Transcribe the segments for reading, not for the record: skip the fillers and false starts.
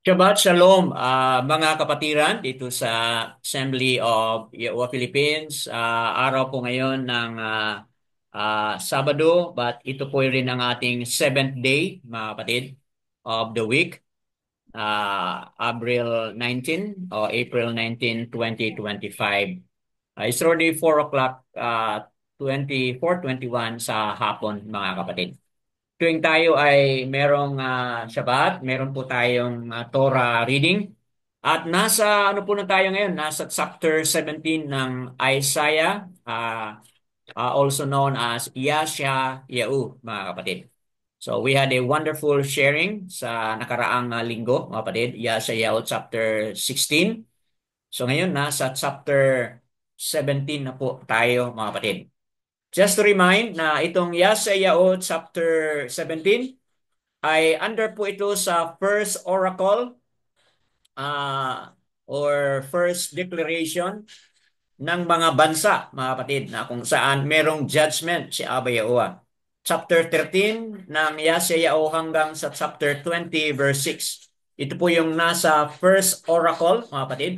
Shabbat Shalom, mga kapatiran dito sa Assembly of Yahuwah Philippines. Araw po ngayon ng Sabado, but ito po rin ang ating seventh day, mga kapatid, of the week, April 19, 2025. It's already 4 o'clock, 24:21 sa hapon, mga kapatid. Tuwing tayo ay merong Shabbat, meron po tayong Torah reading. At nasa ano po na tayo ngayon? Nasa chapter 17 ng Isaiah, also known as Yashayahu, mga kapatid. So we had a wonderful sharing sa nakaraang linggo, mga kapatid, Yashayahu chapter 16. So ngayon nasa chapter 17 na po tayo, mga kapatid. Just to remind na itong Yashayahu chapter 17 ay under po ito sa first oracle or first declaration ng mga bansa, mga kapatid, na kung saan merong judgment si Abba Yahuwah. Chapter 13 ng Yeshayahu hanggang sa chapter 20 verse 6. Ito po yung nasa first oracle, mga kapatid.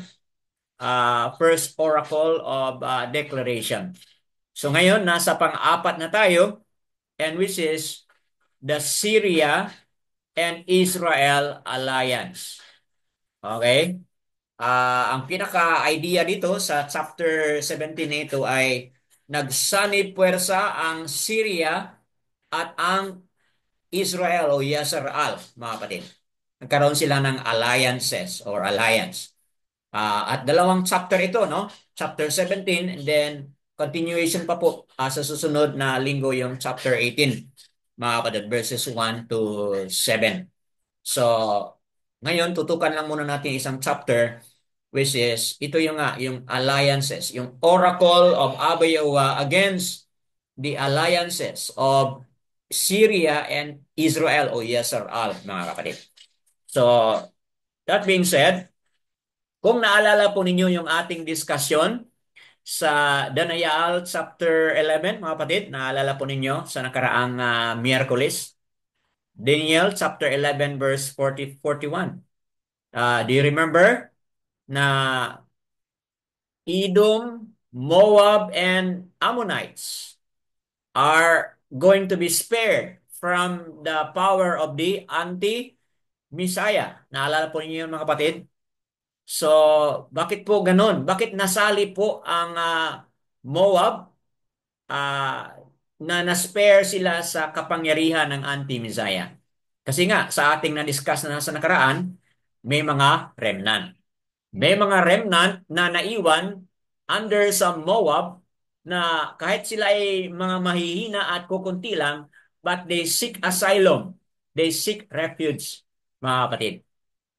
First oracle of declaration. So ngayon, nasa pang-apat na tayo, and which is the Syria and Israel alliance. Okay? Ang pinaka-idea dito sa chapter 17 nito ay nagsanib puwersa ang Syria at ang Israel o Yasser-al, mga kapatid. Nagkaroon sila ng alliances or alliance. At dalawang chapter ito, no? Chapter 17 and then continuation pa po sa susunod na linggo yung chapter 18, mga kapatid, verses 1 to 7. So, ngayon tutukan lang muna natin isang chapter which is ito yung yung alliances, yung oracle of Abba Yahuwah against the alliances of Syria and Israel o Yasser-al, mga kapatid. So, that being said, kung naalala po ninyo yung ating discussion sa Danayal chapter 11, mga kapatid, naalala po ninyo sa nakaraang Miyerkules, Daniel chapter 11 verse 41. Do you remember na Edom, Moab, and Ammonites are going to be spared from the power of the anti-Messiah? Naalala po ninyo yun, mga kapatid? So, bakit po ganun? Bakit nasali po ang Moab ah, na na-spare sila sa kapangyarihan ng anti-Messiah? Kasi nga, sa ating na-discuss na sa nakaraan, may mga remnant. May mga remnant na naiwan under sa Moab na kahit sila ay mga mahihina at kukunti lang, but they seek asylum. They seek refuge, mga kapatid,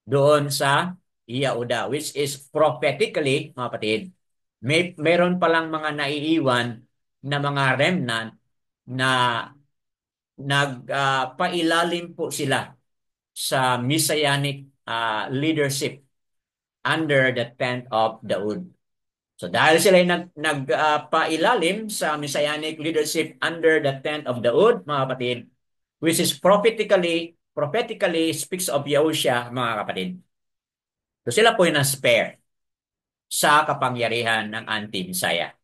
doon sa Yahuda, which is prophetically, mga kapatid, meron palang mga naiiwan na mga remnant na nagpailalim po sila sa messianic leadership under the tent of Daud. So dahil sila ay nagpailalim sa messianic leadership under the tent of Daud, mga kapatid, which is prophetically speaks of Yahushua, mga kapatid. So sila po yung na-spare sa kapangyarihan ng anti-Messiah.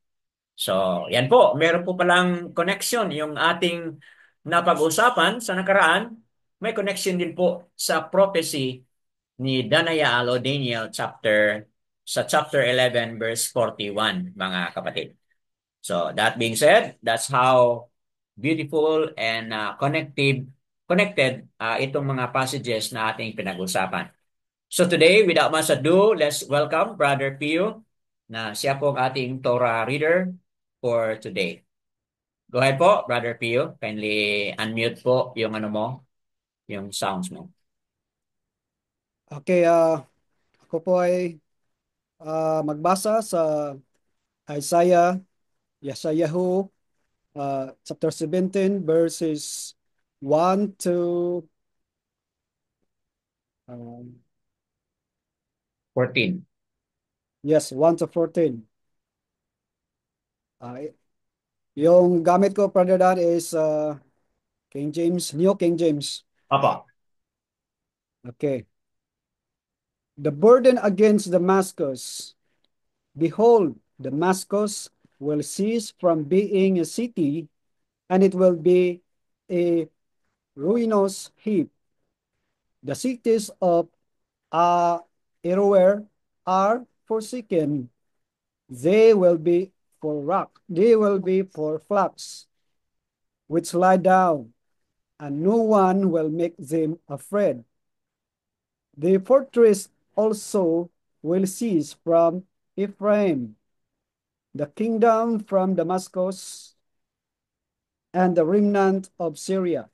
So, yan po. Meron po palang connection yung ating napag-usapan sa nakaraan. May connection din po sa prophecy ni Danayal o Daniel sa chapter 11 verse 41, mga kapatid. So, that being said, that's how beautiful and connected itong mga passages na ating pinag-usapan. So today, without much ado, let's welcome Brother Pio na siya po ang ating Torah reader for today. Go ahead po, Brother Pio. Kindly unmute po yung ano mo, yung sounds mo. Okay, ako po ay magbasa sa Isaiah, Yeshayahu, chapter 17, verses 1 to um, 14. yes, 1 to 14. Uh, yung gamit ko, Brother Dan, is King James, New King James. Apa. Okay. The burden against Damascus. Behold, Damascus will cease from being a city, and it will be a ruinous heap. The cities of Aroer are forsaken. They will be for rock. They will be for flocks, which lie down, and no one will make them afraid. The fortress also will cease from Ephraim, the kingdom from Damascus, and the remnant of Syria.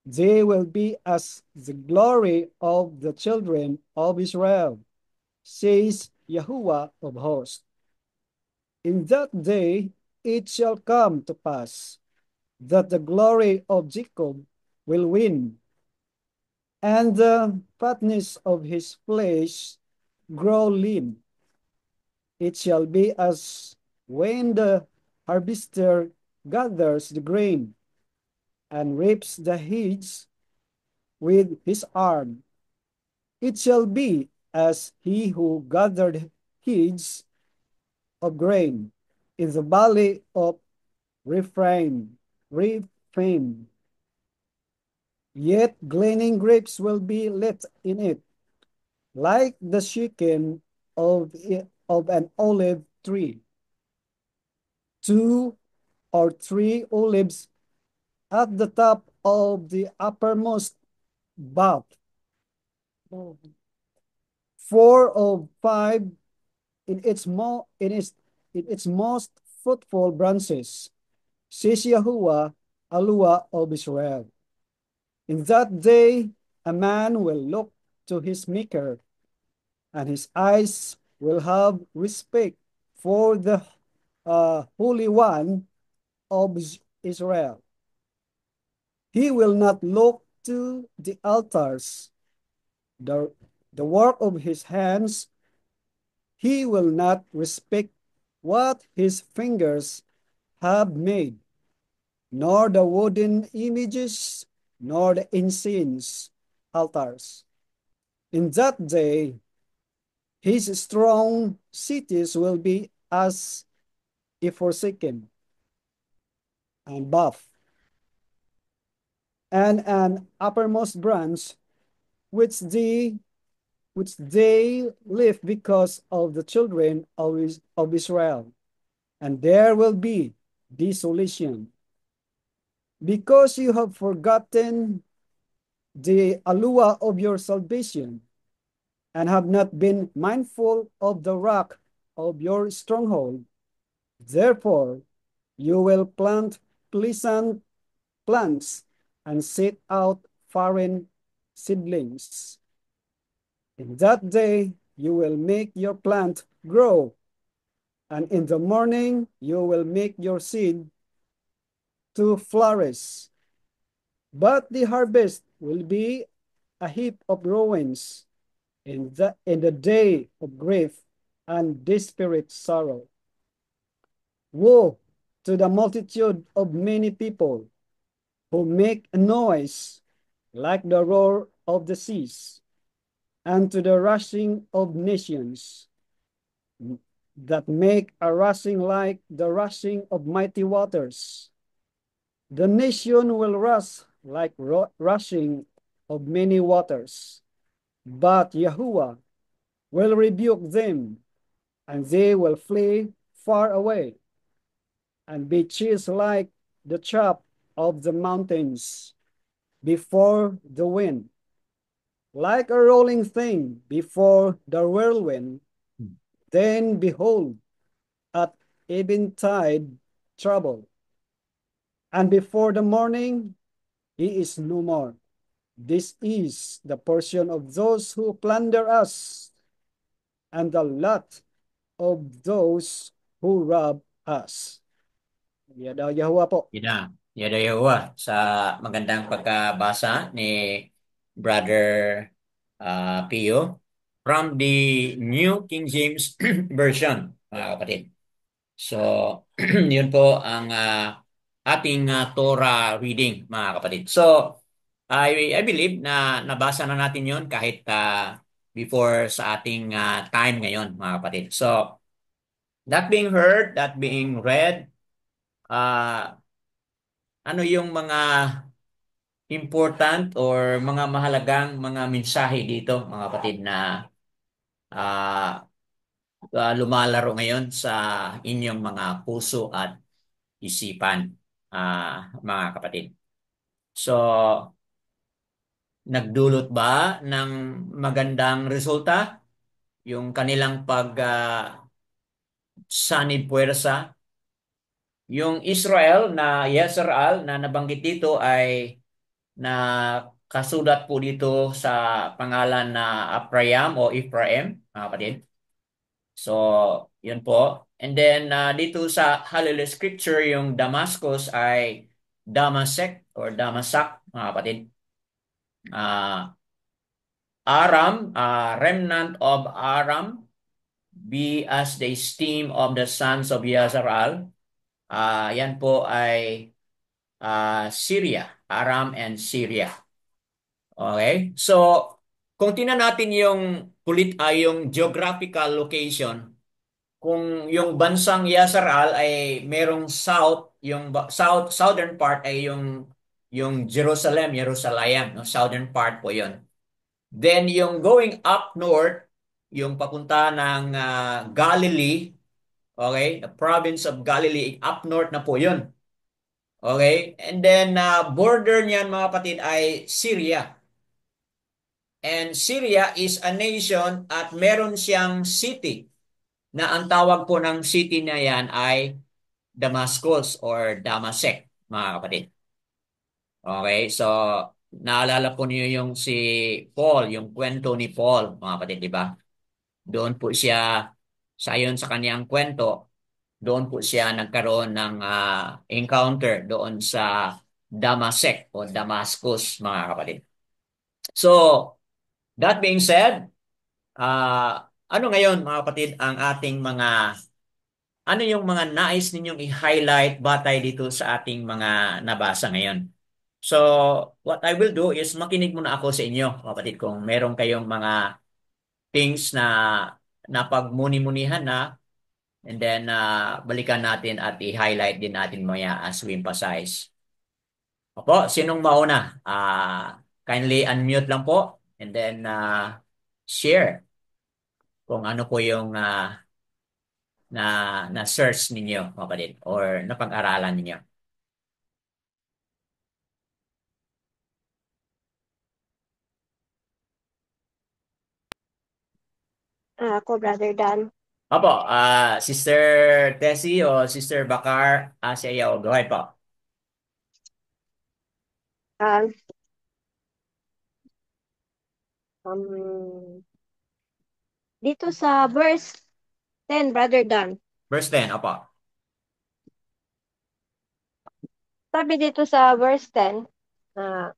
They will be as the glory of the children of Israel, says Yahuwah of hosts. In that day it shall come to pass that the glory of Jacob will win, and the fatness of his flesh grow lean. It shall be as when the harvester gathers the grain and reaps the heads with his arm. It shall be as he who gathered heads of grain in the valley of Rephaim. Yet gleaning grapes will be left in it, like the shaken of an olive tree. 2 or 3 olives at the top of the uppermost bough, 4 or 5 in its most fruitful branches, says Yahuwah, Alua of Israel. In that day, a man will look to his maker, and his eyes will have respect for the Holy One of Israel. He will not look to the altars, the, the work of his hands. He will not respect what his fingers have made, nor the wooden images, nor the incense altars. In that day, his strong cities will be as a forsaken and buff, and an uppermost branch which they live because of the children of Israel. And there will be desolation, because you have forgotten the Alua of your salvation, and have not been mindful of the rock of your stronghold. Therefore, you will plant pleasant plants and set out foreign seedlings. In that day, you will make your plant grow, and in the morning, you will make your seed to flourish. But the harvest will be a heap of ruins in the day of grief and desperate sorrow. Woe to the multitude of many people who make a noise like the roar of the seas, and to the rushing of nations that make a rushing like the rushing of mighty waters. The nation will rush like rushing of many waters, but Yahuwah will rebuke them, and they will flee far away and be chased like the chaff of the mountains before the wind, like a rolling thing before the whirlwind. Then behold, at eventide trouble, and before the morning he is no more. This is the portion of those who plunder us, and the lot of those who rob us. Yada Yahuwah po. Yada Yahuwah sa magandang pagkabasa ni Brother Pio from the New King James Version, mga kapatid. So, yun po ang ating Torah reading, mga kapatid. So, I believe na nabasa na natin yun kahit before sa ating time ngayon, mga kapatid. So, that being heard, that being read, uh, ano yung mga important or mga mahalagang mga mensahe dito, mga kapatid, na ah, lumalaro ngayon sa inyong mga puso at isipan, mga kapatid. So, nagdulot ba ng magandang resulta yung kanilang sanib puwersa? Yung Israel na Yisrael na nabanggit dito ay na kasulat po dito sa pangalan na Ephraim o Ephraim, mga kapatid. So, yun po. And then dito sa Hallel Scripture, yung Damascus ay Damasek or Damasak, mga kapatid. Aram, remnant of Aram, be as the esteem of the sons of Yazar'al. Yan po ay Syria, Aram and Syria. Okay? So, kung tingnan natin yung yung geographical location, kung yung bansang Yasser ay merong south, yung southern part ay yung Jerusalem, no? Southern part po 'yon. Then yung going up north, yung papunta ng Galilee, okay? The province of Galilee, up north na po 'yon. Okay? And then border niyan mga kapatid ay Syria. And Syria is a nation at meron siyang city na ang tawag po ng city na yan ay Damascus or Damasek, mga kapatid. Okay, so naalala po niyo yung si Paul, yung kwento ni Paul, mga kapatid, di ba? Doon po siya, sayon sa kaniyang kwento, doon po siya nagkaroon ng encounter doon sa Damasek o Damascus, mga kapatid. So, that being said, ano ngayon, mga kapatid, ang ating ano yung mga nais ninyong i-highlight batay dito sa ating mga nabasa ngayon? So, what I will do is makinig muna ako sa inyo, kapatid, kung meron kayong mga things na napagmuni-munihan na, and then balikan natin at i-highlight din natin maya as we emphasize. Opo, sinong mauna? Kindly unmute lang po and then share kung ano po yung na na-search ninyo, kapatid, or napag-aralan ninyo. Ako, Brother Dan. Opo, Sister Tessie o Sister Bakar, si Ayaw, go ahead po. Um, um, Dito sa verse 10, Brother Dan. Verse 10, opo. Sabi dito sa verse 10, uh,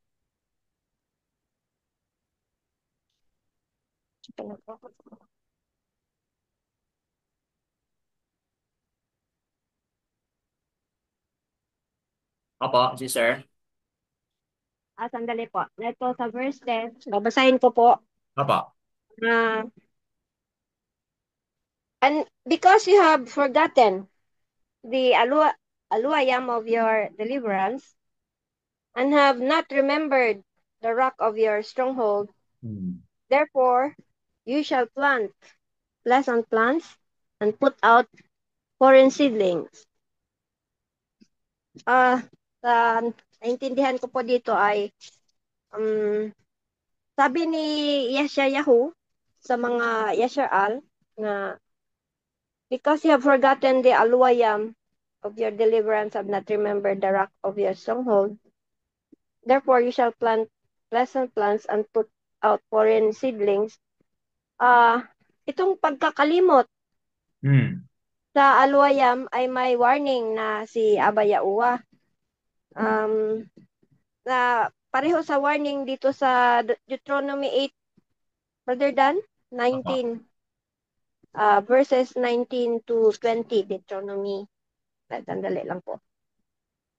Opo, Sister. sandali po. Ito sa verse 10, babasahin ko po. Opo. Uh, and because you have forgotten the aluayam of your deliverance, and have not remembered the rock of your stronghold, therefore you shall plant pleasant plants and put out foreign seedlings. Sa naintindihan ko po dito ay sabi ni Yeshayahu sa mga Yeshaal na because you have forgotten the aluayam of your deliverance, have not remembered the rock of your stronghold, therefore you shall plant pleasant plants and put out foreign seedlings. Itong pagkakalimot sa aluayam ay may warning na si Abba Yahuwah. Na pareho sa warning dito sa Deuteronomy 8, Brother Dan, 19, verses 19 to 20, Deuteronomy. Sandali lang po.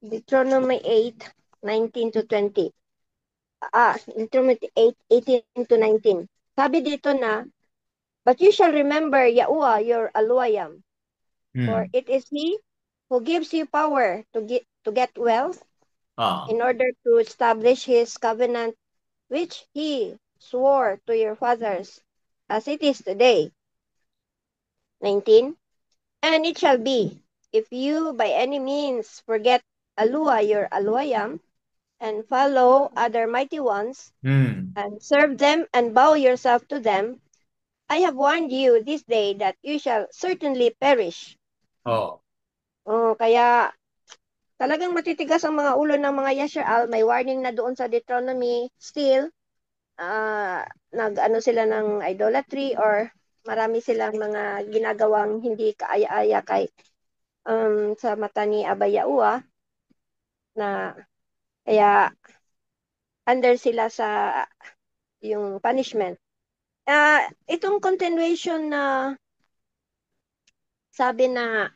Deuteronomy 8, 19 to 20. Deuteronomy 8, 18 to 19. sabi dito na, but you shall remember Yahuwah your Aluayam, for Hmm. it is He who gives you power to get wealth Oh. in order to establish His covenant, which He swore to your fathers, as it is today. 19. And it shall be, if you by any means forget Alua your Aluayam, and follow other mighty ones, Hmm. and serve them and bow yourself to them, I have warned you this day that you shall certainly perish. Oh. Oh, kaya talagang matitigas ang mga ulo ng mga Yashar. May warning na doon sa Deuteronomy. Still, nag-ano sila ng idolatry or marami silang mga ginagawang hindi kaaya-aya kay sa mata ni Abayaua na kaya under sila sa yung punishment. Itong continuation na sabi na,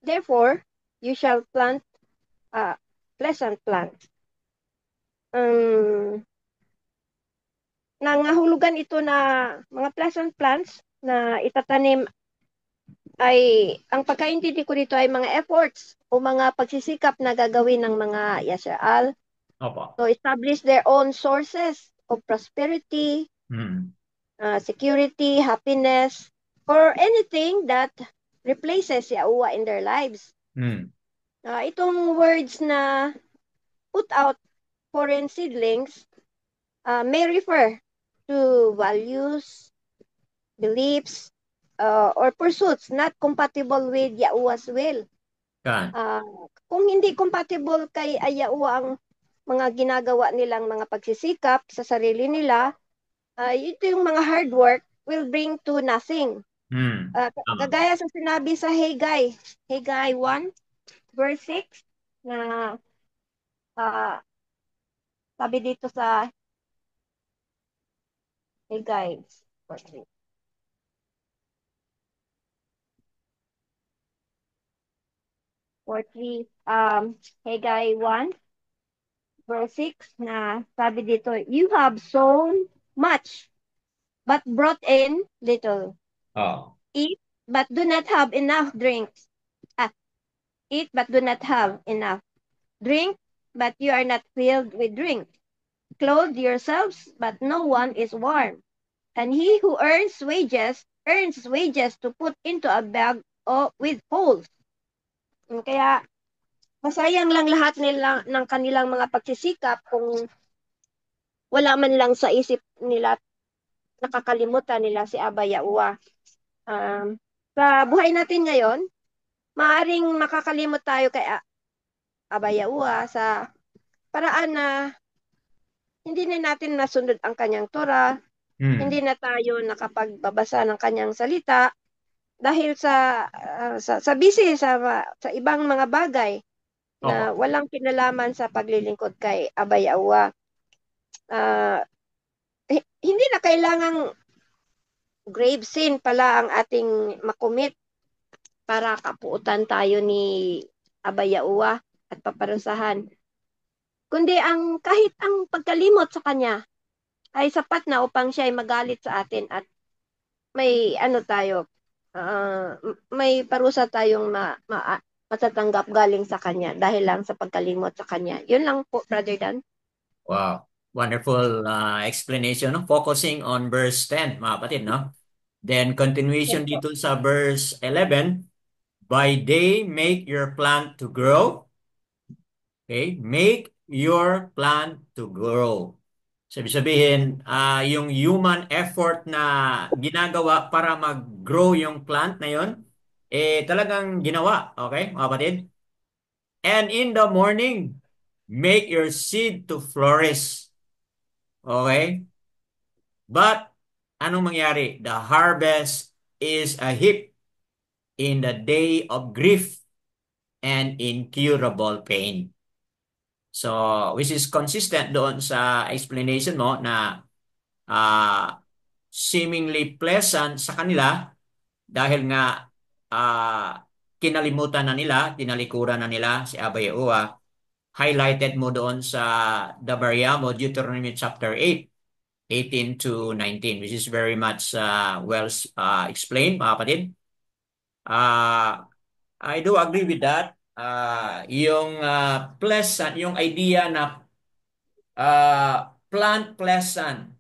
therefore, you shall plant pleasant plant. Nangahulugan ito na mga pleasant plants na itatanim ay, ang pagkaintindi ko dito ay mga efforts o mga pagsisikap na gagawin ng mga Yasha'al Opo. to establish their own sources of prosperity, Hmm. security, happiness, or anything that replaces Yahuwah in their lives. Hmm. Itong words na put out foreign seedlings may refer to values, beliefs, or pursuits not compatible with Yahuwah's will. Kan. Kung hindi compatible kay Yahuwah ang mga ginagawa nilang mga pagsisikap sa sarili nila, ito yung mga hard work will bring to nothing. Hmm. Tama. Kagaya sa sinabi sa Haggai 1 verse 6 na sabi dito sa Haggai 43, Haggai 1 verse 6 na sabi dito, you have sown much but brought in little. Oh. Eat but do not have enough drinks. Eat but do not have enough. Drink but you are not filled with drink. Clothe yourselves but no one is warm. And he who earns wages to put into a bag with holes. Kaya masayang lang lahat nila ng kanilang mga pagsisikap kung wala man lang sa isip nila, nakakalimutan nila si Aba Yaua. Sa buhay natin ngayon, maaring makakalimot tayo kay Aba Yaua sa paraan na hindi na natin nasunod ang kanyang Torah, hindi Hmm. na tayo nakapagbabasa ng kanyang salita dahil sa busy sa ibang mga bagay na Opo. walang kinalaman sa paglilingkod kay Aba Yaua. Hindi na kailangang grave sin pala ang ating makumit para kapuutan tayo ni Aba Yaua at paparusahan. Kundi kahit ang pagkalimot sa kanya ay sapat na upang siya ay magalit sa atin at may tayo, may parusa tayong matatanggap galing sa kanya dahil lang sa pagkalimot sa kanya. Yun lang po, Brother Dan. Wow. Wonderful explanation, no? Focusing on verse 10, mga kapatid, no? Then Yes continuation po. dito sa verse 11, by day make your plant to grow. Okay? Make your plant to grow. Sabihin, yung human effort na ginagawa para mag-grow yung plant na yun, talagang ginawa. Okay, mga kapatid? And in the morning, make your seed to flourish. Okay? But, anong mangyari? The harvest is a heap in the day of grief and incurable pain. So, which is consistent doon sa explanation mo na seemingly pleasant sa kanila dahil nga uh, kinalimutan na nila, tinalikuran na nila si Abba Yahuwah. Highlighted mo doon sa Dabaria mo, Deuteronomy chapter 8, 18 to 19, which is very much well explained, mga kapatid. I do agree with that. Yung pleasant, yung idea na plant pleasant,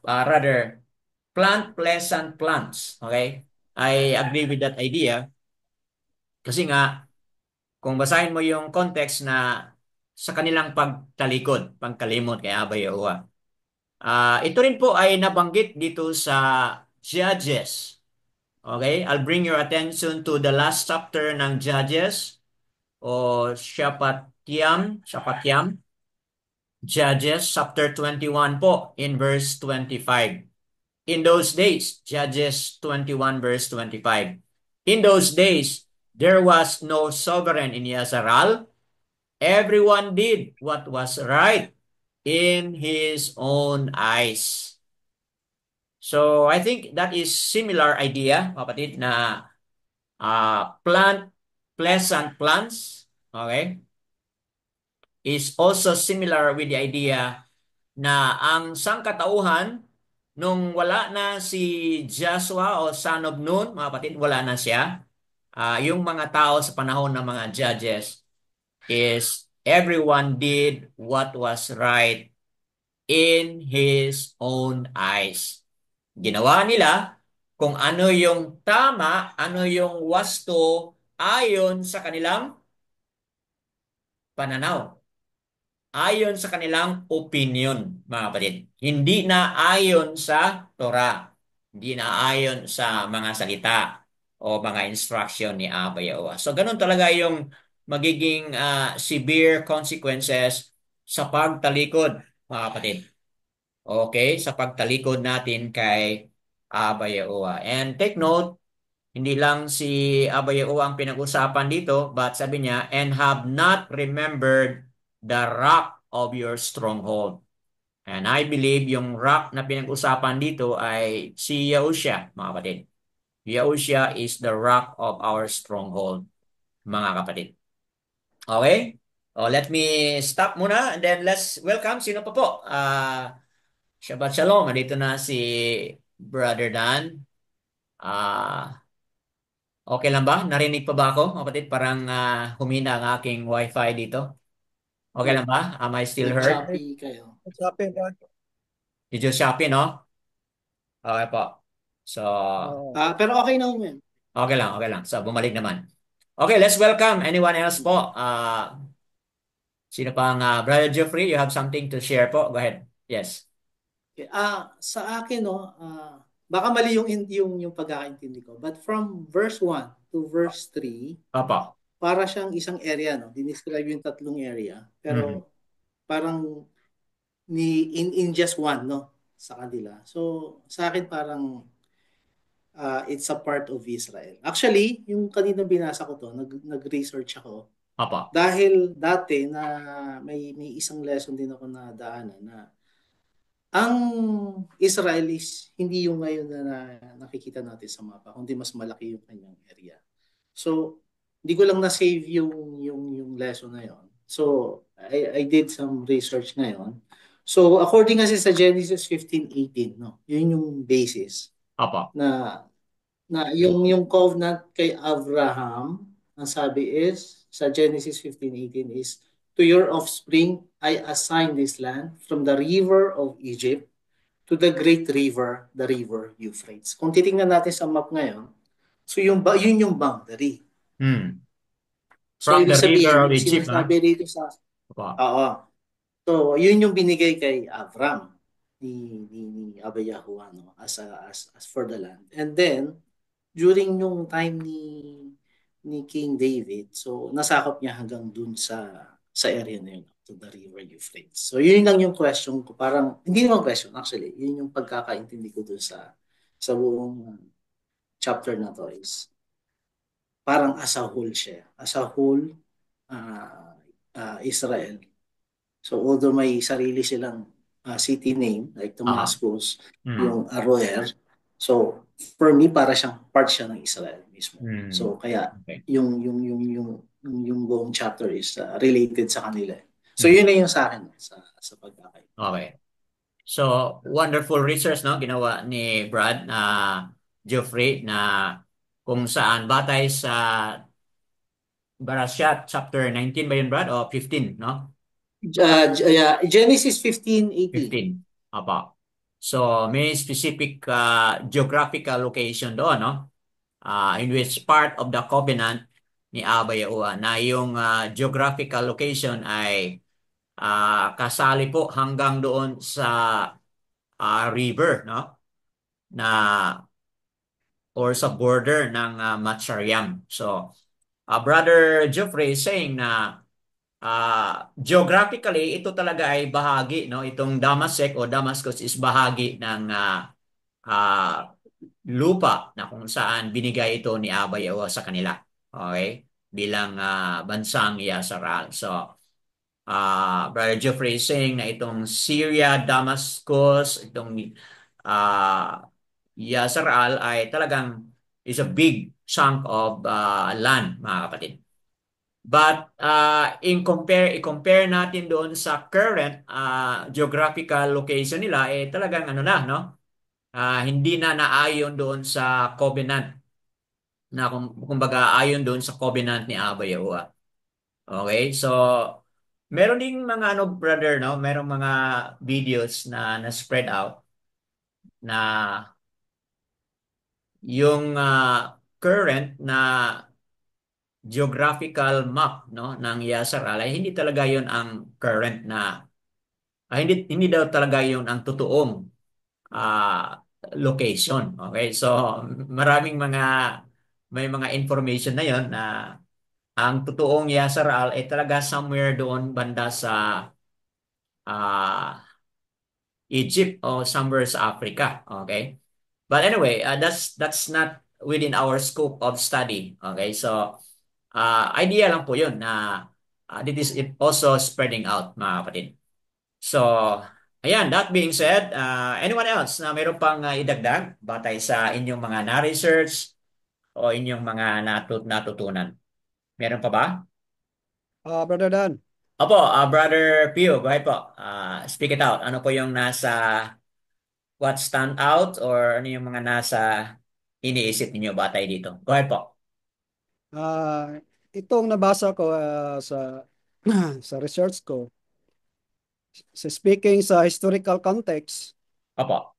rather, plant pleasant plants. Okay? I agree with that idea. Kasi nga, kung basahin mo yung context na sa kanilang pagkalimot kay Abba Yahuwah. Ito rin po ay nabanggit dito sa Judges. Okay? I'll bring your attention to the last chapter ng Judges o Shapatyam, Judges chapter 21 po in verse 25. In those days, Judges 21 verse 25. In those days, there was no sovereign in Yasharal. Everyone did what was right in his own eyes. So I think that is similar idea, kapatid, na pleasant plants, okay, is also similar with the idea na ang sangkatauhan nung wala na si Joshua o son of Nun, mga kapatid, wala na siya. Yung mga tao sa panahon ng mga judges is everyone did what was right in his own eyes. Ginawa nila kung ano yung tama, ano yung wasto ayon sa kanilang pananaw. Ayon sa kanilang opinion, mga kapatid. Hindi na ayon sa Torah. Hindi na ayon sa mga salita o mga instruction ni Abba Yahuwah. So, ganun talaga yung magiging severe consequences sa pagtalikod, mga kapatid. Okay? Sa pagtalikod natin kay Abba Yahuwah. And take note, hindi lang si Abba Yahuwah ang pinag-usapan dito, but sabi niya, and have not remembered the rock of your stronghold. And I believe yung rock na pinag-usapan dito ay si Yahushua, mga kapatid. Yahushua is the rock of our stronghold, mga kapatid. Okay? Let me stop muna and then let's welcome. Sino pa po? Shabbat Shalom. Nandito na si Brother Dan. Okay lang ba? Narinig pa ba ako, kapatid? Parang humina ang aking wifi dito. Okay lang ba? Am I still heard? Choppy kayo. What's happening, Dad? Medyo Shopee, no? Okay po. So, Pero okay na mo yan. okay lang, okay lang. So, bumalik naman. Okay, let's welcome anyone else po. Sino pang Brother Geoffrey, you have something to share po? Go ahead. Yes. Okay. Sa akin, no, baka mali yung pagkakaintindi ko. But from verse 1 to verse 3, Opo. para siyang isang area, no? Dinescribe yung tatlong area. Pero parang in just one, no? Sa kanila. So, sa akin parang it's a part of Israel. Actually, yung kanina binasa ko to, nag-research ako. Opo. Dahil dati na may isang lesson din ako na daanan na ang Israel is hindi yung ngayon na nakikita natin sa mapa, kundi mas malaki yung kanyang area. So, hindi ko lang na-save yung lesson na yon. So, I did some research ngayon. So, according kasi sa Genesis 15:18, no, yun yung basis. Opo. Na yung covenant kay Abraham, ang sabi is sa Genesis 15:18 is, to your offspring I assign this land from the river of Egypt to the great river, the river Euphrates. Kung titingnan natin sa map ngayon, so yun yung boundary. So From ibig the sabihin, river of yung Egypt, sinasabi dito sa Opo. So yun yung binigay kay Avram ni Abba Yahuwah, no, as for the land. And then during yung time ni King David, so nasakop niya hanggang dun sa area na yun, to the river Euphrates. So yun lang yung question ko, parang hindi naman question actually, yun yung pagkakaintindi ko dun sa buong chapter na to is parang as a whole siya, as a whole Israel. So although may sarili silang city name like Damascus, yung Aroer, so for me para siyang part siya ng Israel mismo. So kaya yung buong chapter is related sa kanila. So yun na yung sa akin sa pagkakaintindi. Okay. So, wonderful research, no, ginawa ni Brad Geoffrey, na kung saan batay sa Barashat chapter 19 ba yun, Brad? O 15, no? Yeah, Genesis 15:18. 15. Apa. So, may specific geographical location doon, no? In which part of the covenant ni Abba Yahuwah na yung geographical location ay kasali po hanggang doon sa river, no? Na or sa border ng Matsaryam. So, Brother Geoffrey is saying na geographically ito talaga ay bahagi, no? Itong Damasek o Damascus is bahagi ng ah, lupa na kung saan binigay ito ni Abba Yahuwah sa kanila. Okay? Bilang bansang Yasharal. So, Brother Geoffrey is saying na itong Syria, Damascus, itong Yasharal ay talagang is a big chunk of land, mga kapatid. But i-compare natin doon sa current geographical location nila, eh talagang ano na, no? Hindi na naayon doon sa covenant na kumbaga ayon doon sa covenant ni Abba Yahuwah. Okay? So, meron ding mga ano, brother, no? Merong mga videos na spread out na yung current na geographical map, no, ng Yasharal ay hindi talaga yon ang current na hindi daw talaga yon ang totoong location. Okay? So, maraming may mga information na yon na ang totoong Yasharal ay talaga somewhere doon banda sa ah, Egypt o somewhere sa Africa. Okay? But anyway, that's not within our scope of study. Okay? So, idea lang po yun na this is it also spreading out, mga kapatid. So, ayan, that being said, anyone else na mayroon pang idagdag batay sa inyong mga na-research o inyong mga natutunan? Meron pa ba? Brother Dan. Opo, Brother Pio, go ahead po. Speak it out. Ano po yung nasa what stand out or ano yung mga nasa iniisip ninyo batay dito? Go ahead po. Itong nabasa ko sa sa research ko, speaking sa historical context, Opo.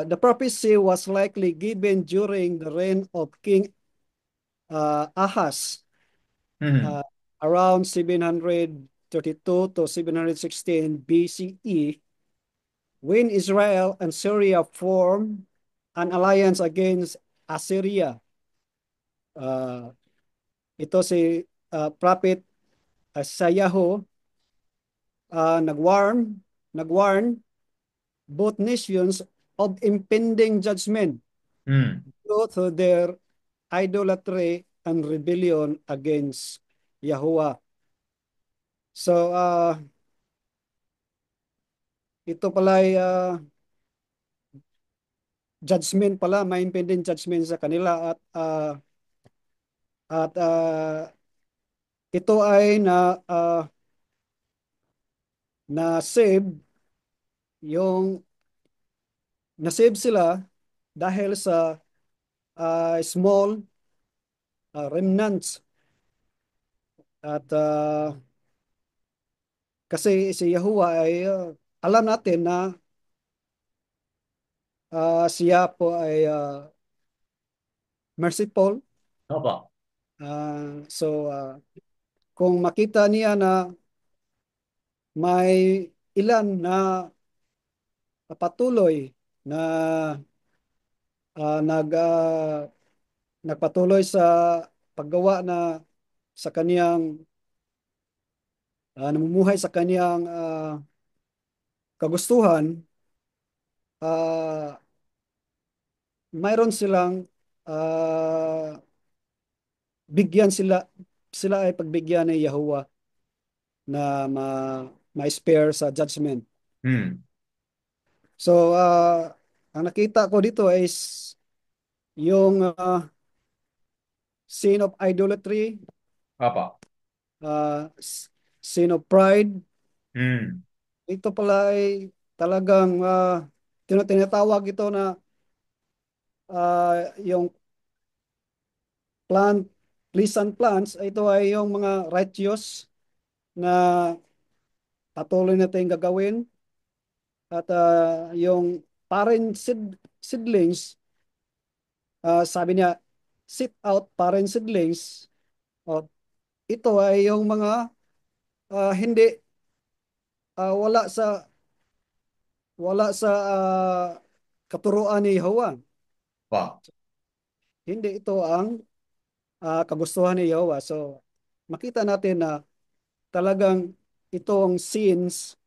the prophecy was likely given during the reign of King Ahaz, Hmm. uh, around 732 to 716 BCE, when Israel and Syria formed an alliance against Assyria. Ito si Prophet Isaiah nagwarn both nations of impending judgment Hmm. due to their idolatry and rebellion against Yahuwah. So, ito pala ay judgment pala, may impending judgment sa kanila at ito ay na save yung na-save sila dahil sa small remnants at kasi si Yahuwah ay alam natin na siya po ay merciful. Opo. So kung makita niya na may ilan na patuloy na nagpatuloy sa paggawa sa kaniyang namumuhay sa kaniyang kagustuhan, uh, mayroon silang uh, bigyan sila ay pagbigyan ni Yahuwah na ma-spare sa judgment. Hmm. So ang nakita ko dito is yung sin of idolatry, Opo. uh, sin of pride. Hmm. Ito pala ay talagang tinatawag ito na yung plant, pleasant plants, ito ay yung mga righteous na patuloy natin gagawin at yung seedlings, sabi niya, sit out parent seedlings, o ito ay yung mga hindi wala sa katuruan ni Yehova. Po. Hindi ito ang kagustuhan ni Yehova. So makita natin na talagang itong sins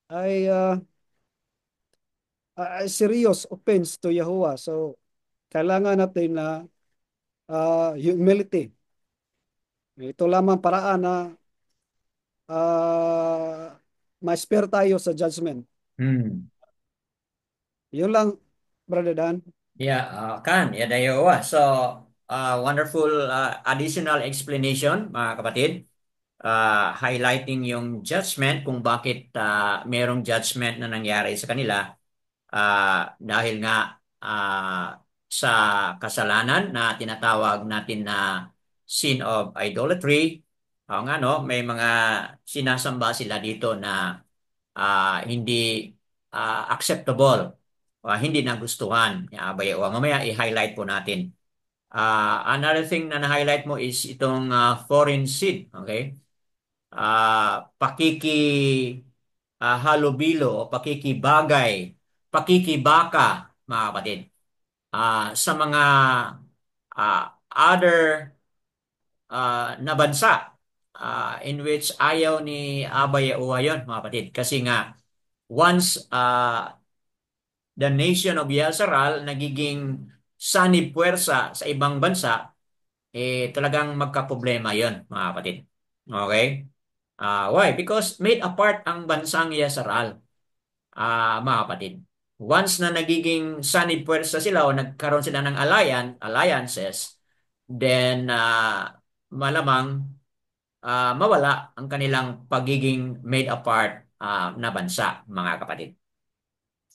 ay serious offense to Yahweh. So, kailangan natin na humility. Ito lamang paraan na ma-spare tayo sa judgment. Hmm. Yun lang, Brother Dan. Yeah, ya dayo. So, wonderful additional explanation, mga kapatid. Highlighting yung judgment kung bakit merong judgment na nangyari sa kanila dahil nga sa kasalanan na tinatawag natin na sin of idolatry. Oo nga no, may mga sinasamba sila dito na hindi acceptable, hindi nagustuhan ni Abay. O mamaya i-highlight po natin. Another thing na na-highlight mo is itong foreign seed, okay? Pakiki halubilo o pakikibagay, pakikibaka, mga kapatid. Sa mga other na bansa in which ayaw ni Abay Uwa yun, mga kapatid. Kasi nga, once the nation of Yasharal nagiging sanib puwersa sa ibang bansa, talagang magkaproblema yon, mga kapatid. Okay? Why? Because made apart ang bansang Yasharal, mga kapatid. Once na nagiging sanib puwersa sila o nagkaroon sila ng alliances, then malamang mawala ang kanilang pagiging made apart na bansa, mga kapatid.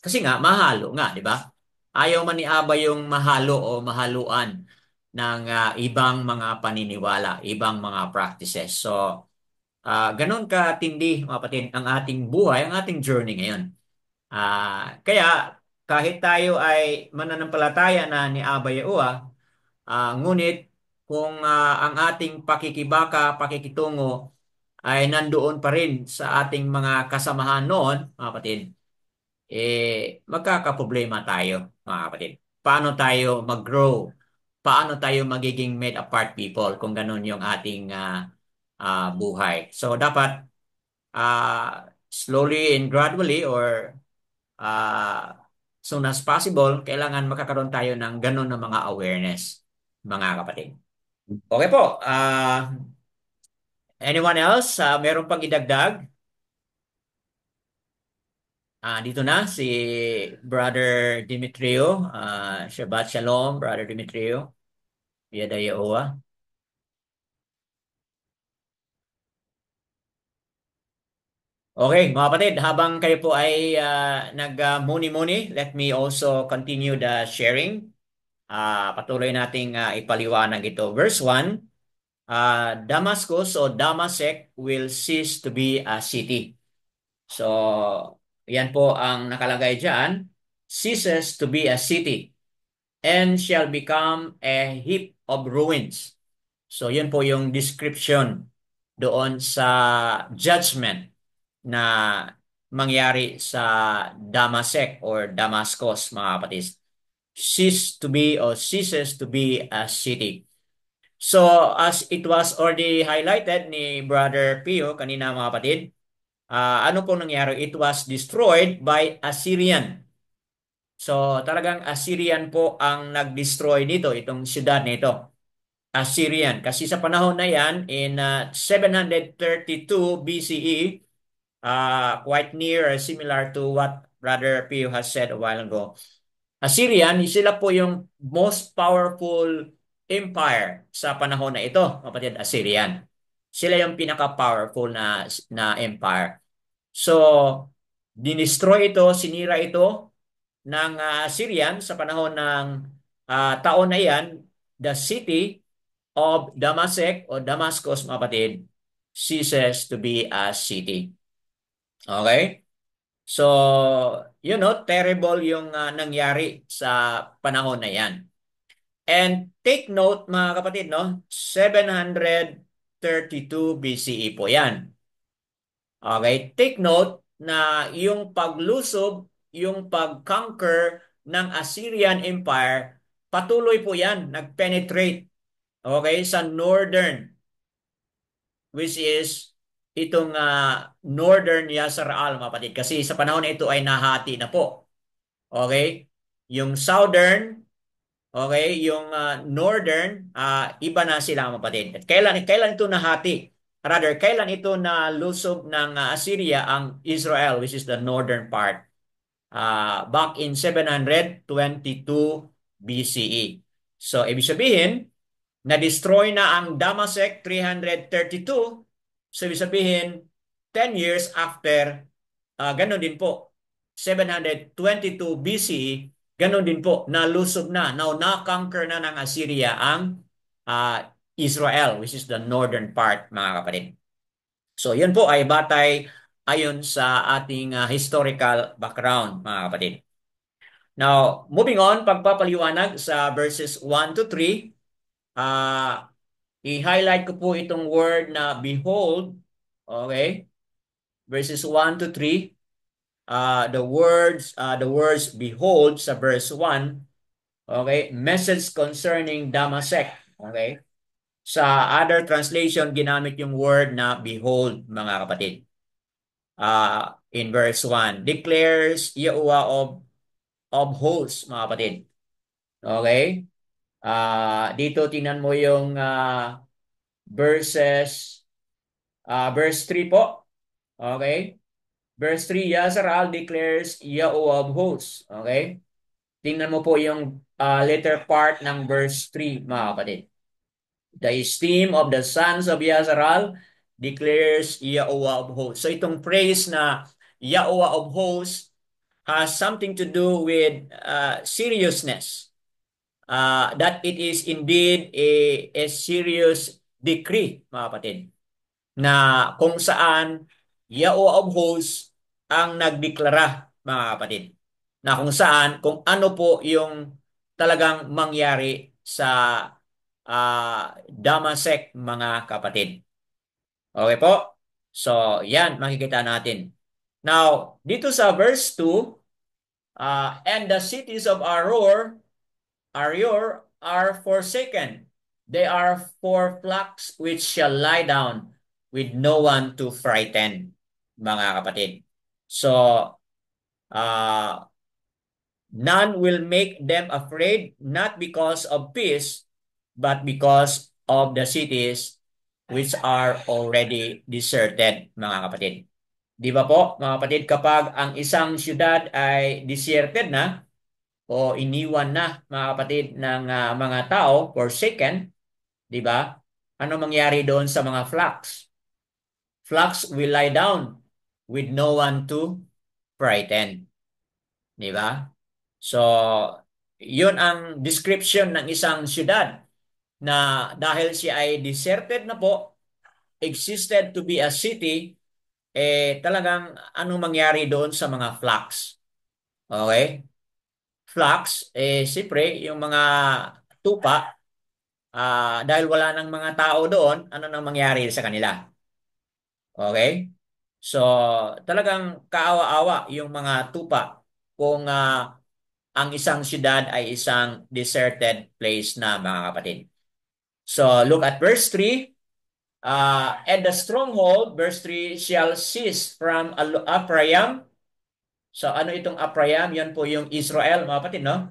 Kasi nga, mahalo nga, di ba? Ayaw man ni Aba yung mahalo o mahaluan ng ibang mga paniniwala, ibang mga practices. So, ganun katindi, mga kapatid, ang ating buhay, ang ating journey ngayon. Kaya, kahit tayo ay mananampalataya na ni Aba Yahuwah, ngunit kung ang ating pakikibaka, pakikitungo ay nandoon pa rin sa ating mga kasamahan noon, mga kapatid, magkakaproblema tayo, mga kapatid. Paano tayo mag-grow? Paano tayo magiging made apart people kung ganun yung ating buhay? So, dapat slowly and gradually or uh, soon as possible, kailangan makakaroon tayo ng ganun na mga awareness, mga kapatid. Okay po. Anyone else? Meron pang idagdag? Dito na si Brother Dimitrio. Shabbat Shalom, Brother Dimitrio. Yada Yehowa. Okay, mga kapatid, habang kayo po ay nag-muni-muni, let me also continue the sharing. Patuloy nating ipaliwanag ito. Verse 1, Damascus o Damasek will cease to be a city. So, yan po ang nakalagay dyan. Ceases to be a city and shall become a heap of ruins. So, yun po yung description doon sa judgment na mangyari sa Damasek or Damascus, mga kapatid. Cease to be or ceases to be a city. So, as it was already highlighted ni Brother Pio kanina, mga kapatid, ano po nangyari? It was destroyed by Assyrian. So, talagang Assyrian po ang nag-destroy nito, itong siyudad nito. Assyrian. Kasi sa panahon na yan, in 732 BCE, quite near or similar to what Brother Pio has said a while ago. Assyrian, sila po yung most powerful empire sa panahon na ito, kapatid, Assyrian. Sila yung pinaka-powerful na empire. So, Dinestroy ito, sinira ito ng Syrian sa panahon ng taon na yan, the city of Damascus o Damascus, mga kapatid, ceases to be a city. Okay? So, terrible yung nangyari sa panahon na yan. And take note, mga kapatid, no? 732 BCE po yan. Okay? Take note na yung paglusob, yung pag-conquer ng Assyrian Empire, patuloy po yan, nag-penetrate, okay, sa northern, which is itong northern Yasser-Al, mga kapatid. Kasi sa panahon na ito ay nahati na po. Okay? Yung southern, okay, yung northern, iba na sila, mga kapatid. At kailan ito nahati? Rather, kailan ito na lusob ng Assyria ang Israel, which is the northern part? Back in 722 BCE. So, ibig sabihin, na-destroy na ang Damascus 332. So, ibig sabihin, 10 years after, ganun din po, 722 BCE, ganun din po, nalusob na, now na-conquer na ng Assyria ang Israel, which is the northern part, mga kapatid. So, yun po ay batay ayon sa ating historical background, mga kapatid. Now, moving on, pagpapaliwanag sa verses 1 to 3, i-highlight ko po itong word na behold, okay? Verses 1 to 3, the words behold sa verse 1, okay? Message concerning Damascus, okay? Sa other translation, ginamit yung word na behold, mga kapatid. In verse 1, declares Yahuwah of hosts, mga kapatid. Okay? Dito tingnan mo yung verse 3 po. Okay? Verse 3, Yasser-Al declares Yahuwah of hosts. Okay? Tingnan mo po yung later part ng verse 3, mga kapatid. The esteem of the sons of Yasser-Al declares Yahuwah of hosts. So itong phrase na Yahuwah of hosts has something to do with seriousness. That it is indeed a serious decree, mga kapatid, na kung saan Yahweh of Hosts ang nagdeklara, mga kapatid, na kung ano po yung talagang mangyari sa Damascus, mga kapatid. Okay po? So, yan, makikita natin. Now, dito sa verse 2, and the cities of Aror are forsaken. They are for flocks which shall lie down with no one to frighten, mga kapatid. So, none will make them afraid, not because of peace, but because of the cities which are already deserted, mga kapatid. Di ba po, mga kapatid, kapag ang isang syudad ay deserted na, o iniwan na, mga kapatid, ng mga tao, forsaken, di ba? Ano mangyari doon sa mga flocks? Flocks will lie down with no one to frighten. Di ba? So, yun ang description ng isang syudad na dahil siya ay deserted na po, existed to be a city, talagang anong mangyari doon sa mga flocks? Okay? Flocks, siyempre, yung mga tupa, dahil wala nang mga tao doon, ano nang mangyari sa kanila? Okay? So, talagang kaawa-awa yung mga tupa kung ang isang syudad ay isang deserted place na, mga kapatid. So, look at verse 3. And the stronghold, verse 3, shall cease from Ephraim. So, ano itong Ephraim? Yan po yung Israel, mga kapatid, no?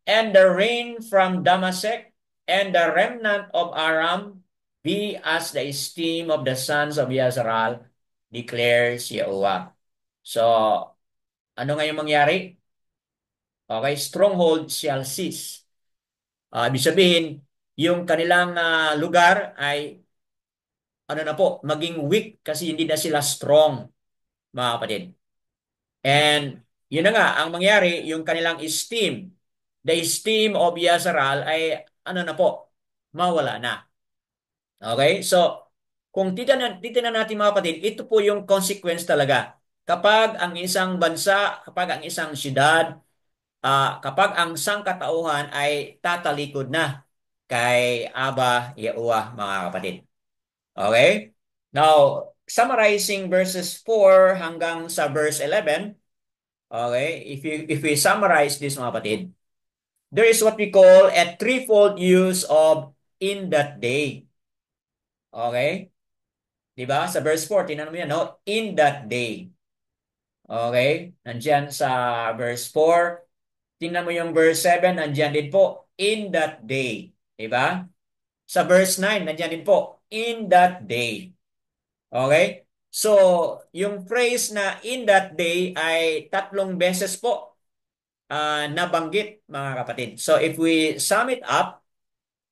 And the rain from Damascus and the remnant of Aram be as the esteem of the sons of Yasser-Al, declares Yahuwah. So, ano ngayon mangyari? Okay, stronghold shall cease. Ibig sabihin, yung kanilang lugar ay ano na po, maging weak kasi hindi na sila strong. mga kapatid. And yun na nga, ang mangyari, yung kanilang esteem, the esteem of Yazaral ay ano na po, mawala na. Okay? So, kung titignan natin mga kapatid, ito po yung consequence talaga. Kapag ang isang bansa, kapag ang isang syudad, kapag ang sangkatauhan ay tatalikod na kay Aba Yahuwah, mga kapatid. Okay? Now, summarizing verses 4 hanggang sa verse 11, okay? If we summarize this, mga kapatid, there is what we call a threefold use of in that day. Okay? 'Di ba? Sa verse 4, tingnan mo yan, no? In that day. Okay? Nandiyan sa verse 4. Tingnan mo yung verse 7, nandiyan din po, in that day. 'Di ba? Sa verse 9, nandiyan din po, in that day. Okay? So, yung phrase na in that day ay 3 beses po nabanggit, mga kapatid. So, if we sum it up,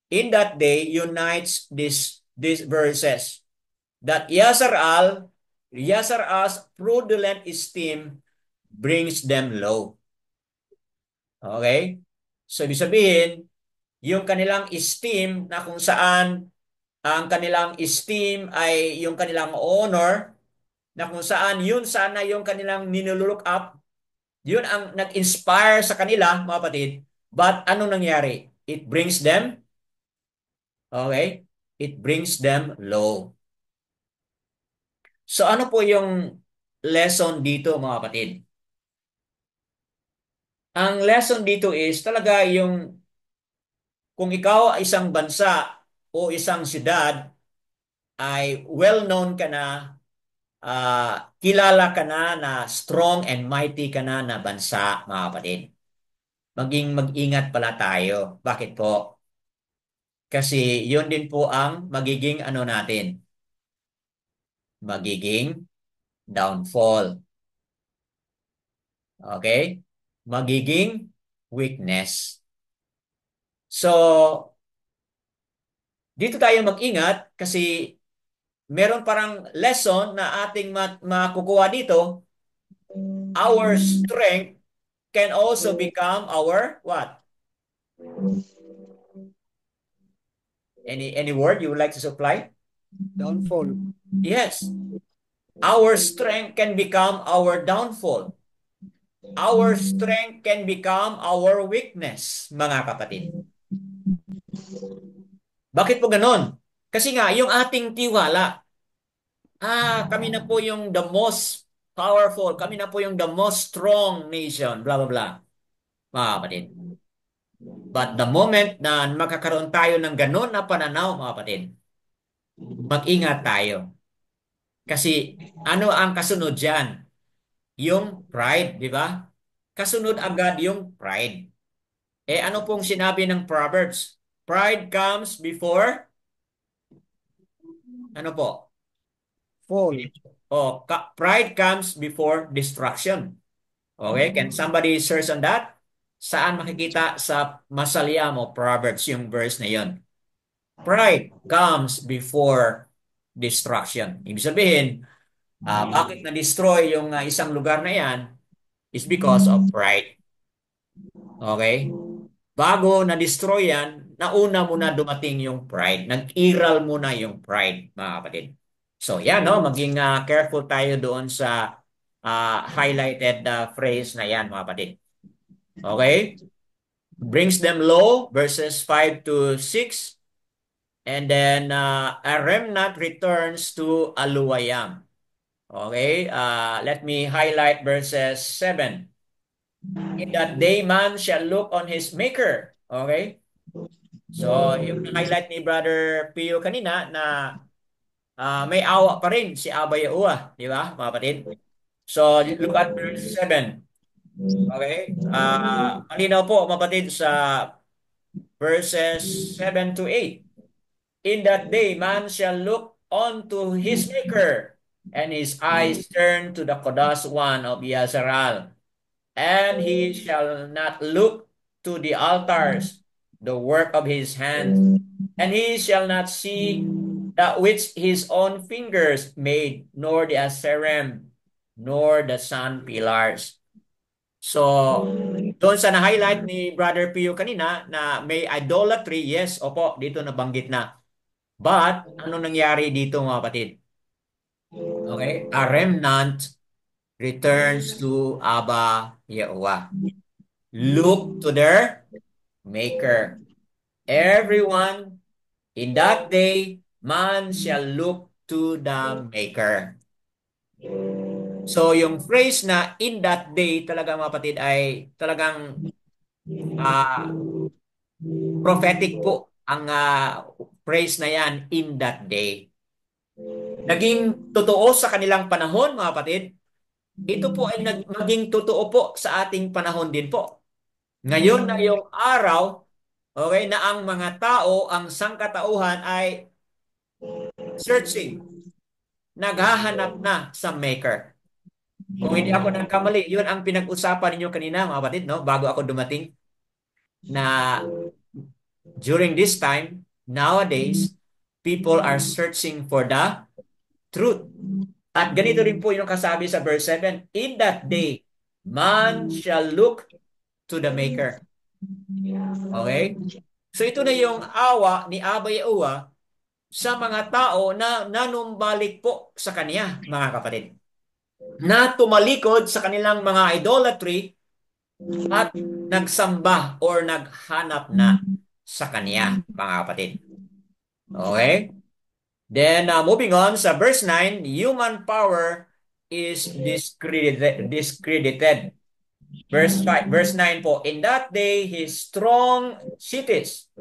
in that day unites these verses that Yazar's fraudulent esteem brings them low. Okay? So, ibig sabihin, yung kanilang esteem na kung saan ang kanilang esteem ay yung kanilang honor, na kung saan yun sana yung kanilang ninulook up, yun ang nag-inspire sa kanila, mga kapatid. But anong nangyari? It brings them, okay? It brings them low. So ano po yung lesson dito, mga kapatid? Ang lesson dito is talaga yung kung ikaw ay isang bansa o isang siyudad ay well-known ka na, kilala ka na strong and mighty ka na bansa, mga kapatid. Maging mag-ingat pala tayo. Bakit po? Kasi yun din po ang magiging ano natin, magiging downfall. Okay? Magiging weakness. So, dito tayo mag-ingat kasi meron parang lesson na ating makukuha dito. Our strength can also become our what? Any word you would like to supply? Downfall. Yes. Our strength can become our downfall. Our strength can become our weakness, mga kapatid. Bakit po ganon? Kasi nga, yung ating tiwala, kami na po yung the most powerful, kami na po yung the most strong nation, blah, blah, blah, mga kapatid. But the moment na makakaroon tayo ng ganon na pananaw, mga kapatid, mag-ingat tayo. Kasi ano ang kasunod dyan? Yung pride, di ba? Kasunod agad yung pride. Ano pong sinabi ng Proverbs? Pride comes before, ano po? Fall. Pride comes before destruction. Okay, can somebody search on that? Saan makikita sa Masalya mo, Proverbs, yung verse na yon? Pride comes before destruction. Ibig sabihin, bakit na-destroy yung isang lugar na yan is because of pride. Okay? Bago na-destroy yan, nauna muna dumating yung pride. Nag-iral muna yung pride, mga kapatid. So, yan, no? Maging careful tayo doon sa highlighted phrase na yan, mga kapatid. Okay? Brings them low, verses 5 to 6. And then, a remnant returns to Aluwayam. Okay? Let me highlight verses 7. In that day, man shall look on his maker. Okay? So, yung highlight ni Brother Pio kanina na may awa pa rin si Aba Yahuwah. Di ba, mga kapatid? So, look at verse 7. Okay? Malinaw po, mga kapatid, sa verses 7 to 8. In that day, man shall look unto his maker, and his eyes turn to the Kodas one of Yazaral. And he shall not look to the altars, the work of his hands, and he shall not see that which his own fingers made, nor the Aserem, nor the sun pillars. So, doon sa na-highlight ni Brother Pio kanina na may idolatry, yes, opo, dito nabanggit na. But, ano nangyari dito mga kapatid? Okay? A remnant returns to Abba Yahuwah. Look to their Maker. Everyone in that day, man shall look to the Maker. So, yung phrase na in that day, talaga mga kapatid, ay talagang ah, prophetic po ang phrase na yan, in that day. Naging totoo sa kanilang panahon, mga kapatid. Ito po ay maging totoo po sa ating panahon din po. Ngayon na yung araw, okay, na ang mga tao, ang sangkatauhan ay searching, naghahanap na sa Maker. Kung hindi ako nagkamali, yun ang pinag-usapan ninyo kanina, mga kapatid, no? Bago ako dumating, na during this time, nowadays, people are searching for the truth. At ganito rin po yung kasabi sa verse 7, in that day, man shall look to the Maker. Okay? So ito na yung awa ni Abba Yahuwah sa mga tao na nanumbalik po sa Kanya, mga kapatid. Na tumalikod sa kanilang mga idolatry at nagsamba or naghanap na sa Kanya, mga kapatid. Okay? Then, moving on sa verse 9, human power is discredited. Verse 5, verse 9 po, in that day, his strong cities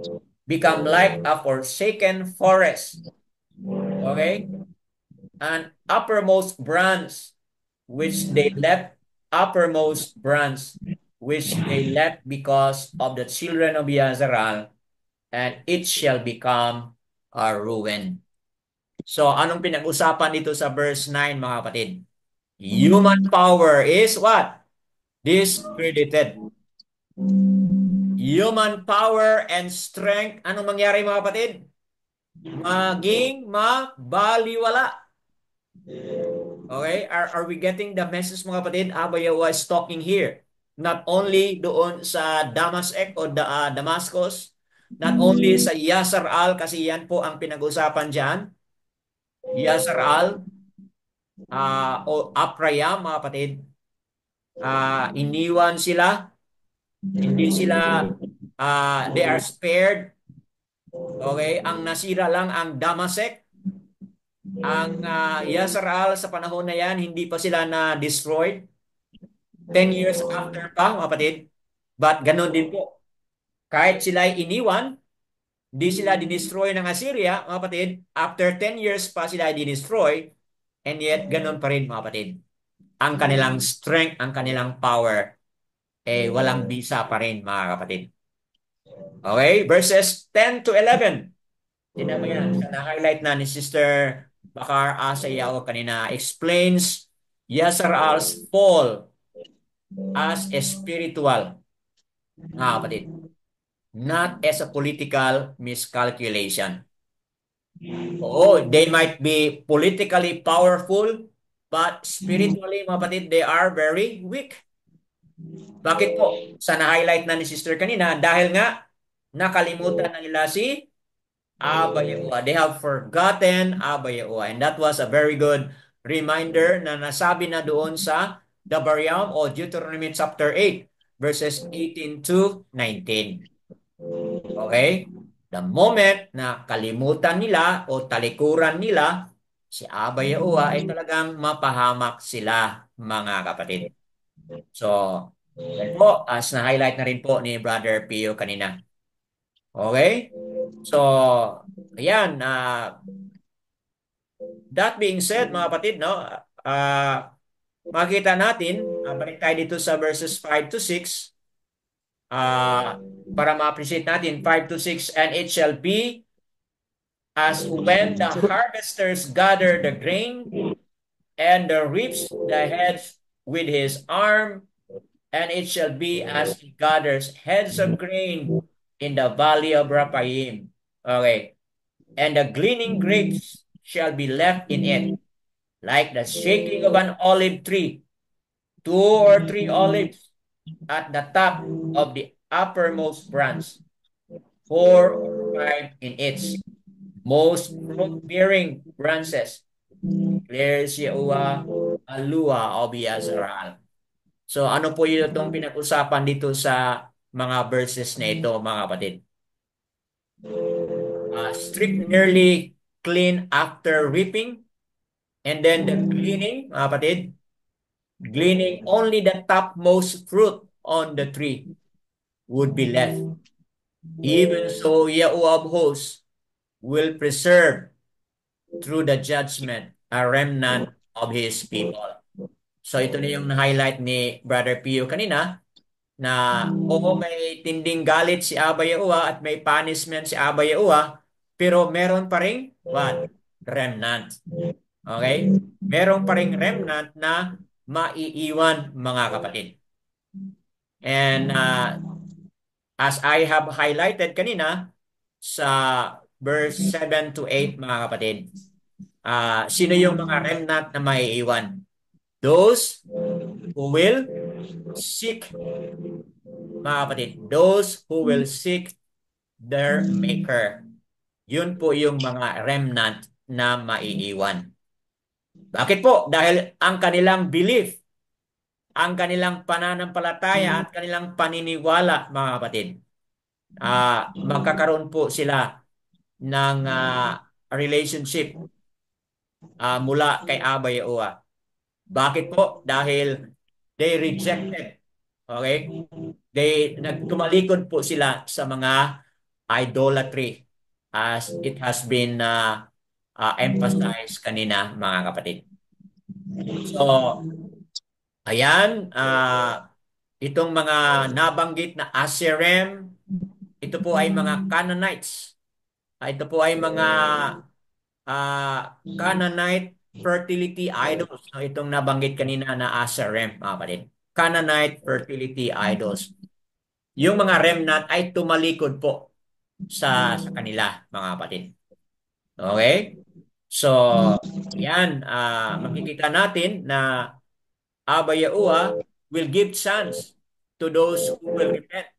become like a forsaken forest. Okay? And uppermost branch, which they left because of the children of Yazrael, and it shall become a ruin. So, anong pinag-usapan dito sa verse 9, mga kapatid? Human power is what? Discredited. Human power and strength, anong mangyari mga kapatid? Maging mabaliwala. Okay? Are we getting the message mga kapatid? Abba Yahuwah is talking here. Not only doon sa Damascus o Damascus, not only sa Yasar-al, kasi yan po ang pinag-usapan dyan. Yasar-al, o Aprayam, mga kapatid, iniwan sila, hindi sila, they are spared. Okay, ang nasira lang ang Damasek, ang Yasar-al sa panahon na yan, hindi pa sila na-destroyed. 10 years after pa, mga kapatid. But ganun din po. Kahit sila ay iniwan, di sila dinestroy ng Assyria, mga kapatid. After 10 years pa sila ay dinestroy, and yet ganun pa rin, mga kapatid. Ang kanilang strength, ang kanilang power, walang bisa pa rin, mga kapatid. Okay, verses 10 to 11. Tingnan mo yan. Na-highlight na ni Sister Bakar Asayaw kanina. Explains Yasar-al's fall as a spiritual, mga kapatid. Not as a political miscalculation. Oo, they might be politically powerful, but spiritually, mga kapatid, they are very weak. Bakit po? Sa na-highlight na ni Sister kanina, dahil nga nakalimutan na nila si Abba Yahuwah. They have forgotten Abba Yahuwah. And that was a very good reminder na nasabi na doon sa Devarim o Deuteronomy chapter 8, verses 18 to 19. Okay? The moment na kalimutan nila o talikuran nila si Abba Yahuwah ay talagang mapahamak sila, mga kapatid. So, yan po, as na-highlight na rin po ni Brother Pio kanina. Okay? So, ayan, that being said, mga kapatid, no, makita natin, balik tayo dito sa verses 5 to 6, para ma-appreciate natin, 5 to 6, and it shall be as when the harvesters gather the grain, and the reaps the heads with his arm, and it shall be as he gathers heads of grain in the valley of Rephaim. Okay. And the gleaning grapes shall be left in it. like the shaking of an olive tree, 2 or 3 olives at the top of the uppermost branch, 4 or 5 in its most fruit-bearing branches, declares Yehovah, Alua of Yazrael. So ano po yung itong pinag-usapan dito sa mga verses na ito, mga kapatid? Strip nearly clean after reaping, and then the gleaning, mga kapatid, gleaning only the topmost fruit on the tree would be left. Even so, Yahweh of hosts will preserve through the judgment a remnant of his people. So ito na yung highlight ni Brother Pio kanina, na oo, may tinding galit si Abba Yahuwah at may punishment si Abba Yahuwah, pero meron pa ring what? Remnant. Okay? Meron pa ring remnant na maiiwan, mga kapatid. And as I have highlighted kanina sa verse 7 to 8, mga kapatid, sino yung mga remnant na maiiwan? Those who will seek, mga kapatid, those who will seek their maker. Yun po yung mga remnant na maiiwan. Bakit po? Dahil ang kanilang belief, ang kanilang pananampalataya at kanilang paniniwala, mga kapatid, magkakaroon po sila ng relationship mula kay Abba Yahuwah. Bakit po? Dahil they rejected. Okay? Nagtumalikod po sila sa mga idolatry, as it has been emphasized kanina, mga kapatid. So, ayan, itong mga nabanggit na Asherem, ito po ay mga Canaanites. Ito po ay mga Canaanite fertility idols. No? Itong nabanggit kanina na Asherem, mga kapatid. Canaanite fertility idols. Yung mga remnant ay tumalikod po sa kanila, mga kapatid. Okay? So, yan, makikita natin na Abba Yahuwah will give chance to those who will repent.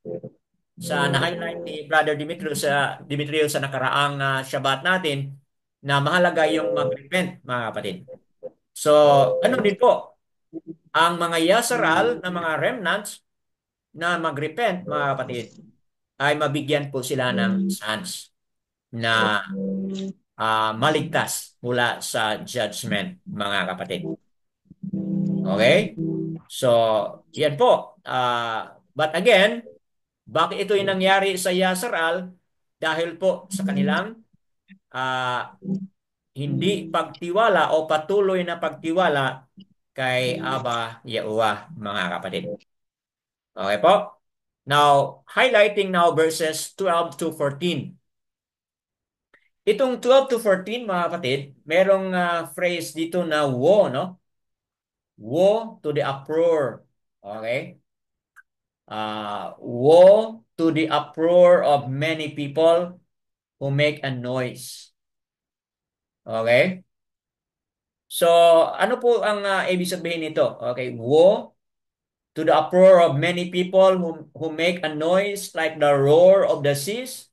Sa na-highlight ni Brother Demetrius sa nakaraang Shabbat natin, na mahalaga yung mag-repent, mga kapatid. So, ano din po, ang mga Yasaral na mga remnants na mag-repent, mga kapatid, ay mabigyan po sila ng chance na maligtas mula sa judgment, mga kapatid. Okay? So, yan po. But again, bakit ito yung nangyari sa Yasaral? Dahil po sa kanilang hindi pagtiwala o patuloy na pagtiwala kay Abba Yahuwah, mga kapatid. Okay po? Now, highlighting now verses 12 to 14. Itong 12 to 14, mga kapatid, merong phrase dito na woe, no? Woe to the uproar. Okay? Woe to the uproar of many people who make a noise. Okay? So, ano po ang ibig sabihin nito? Okay, woe to the uproar of many people who make a noise like the roar of the seas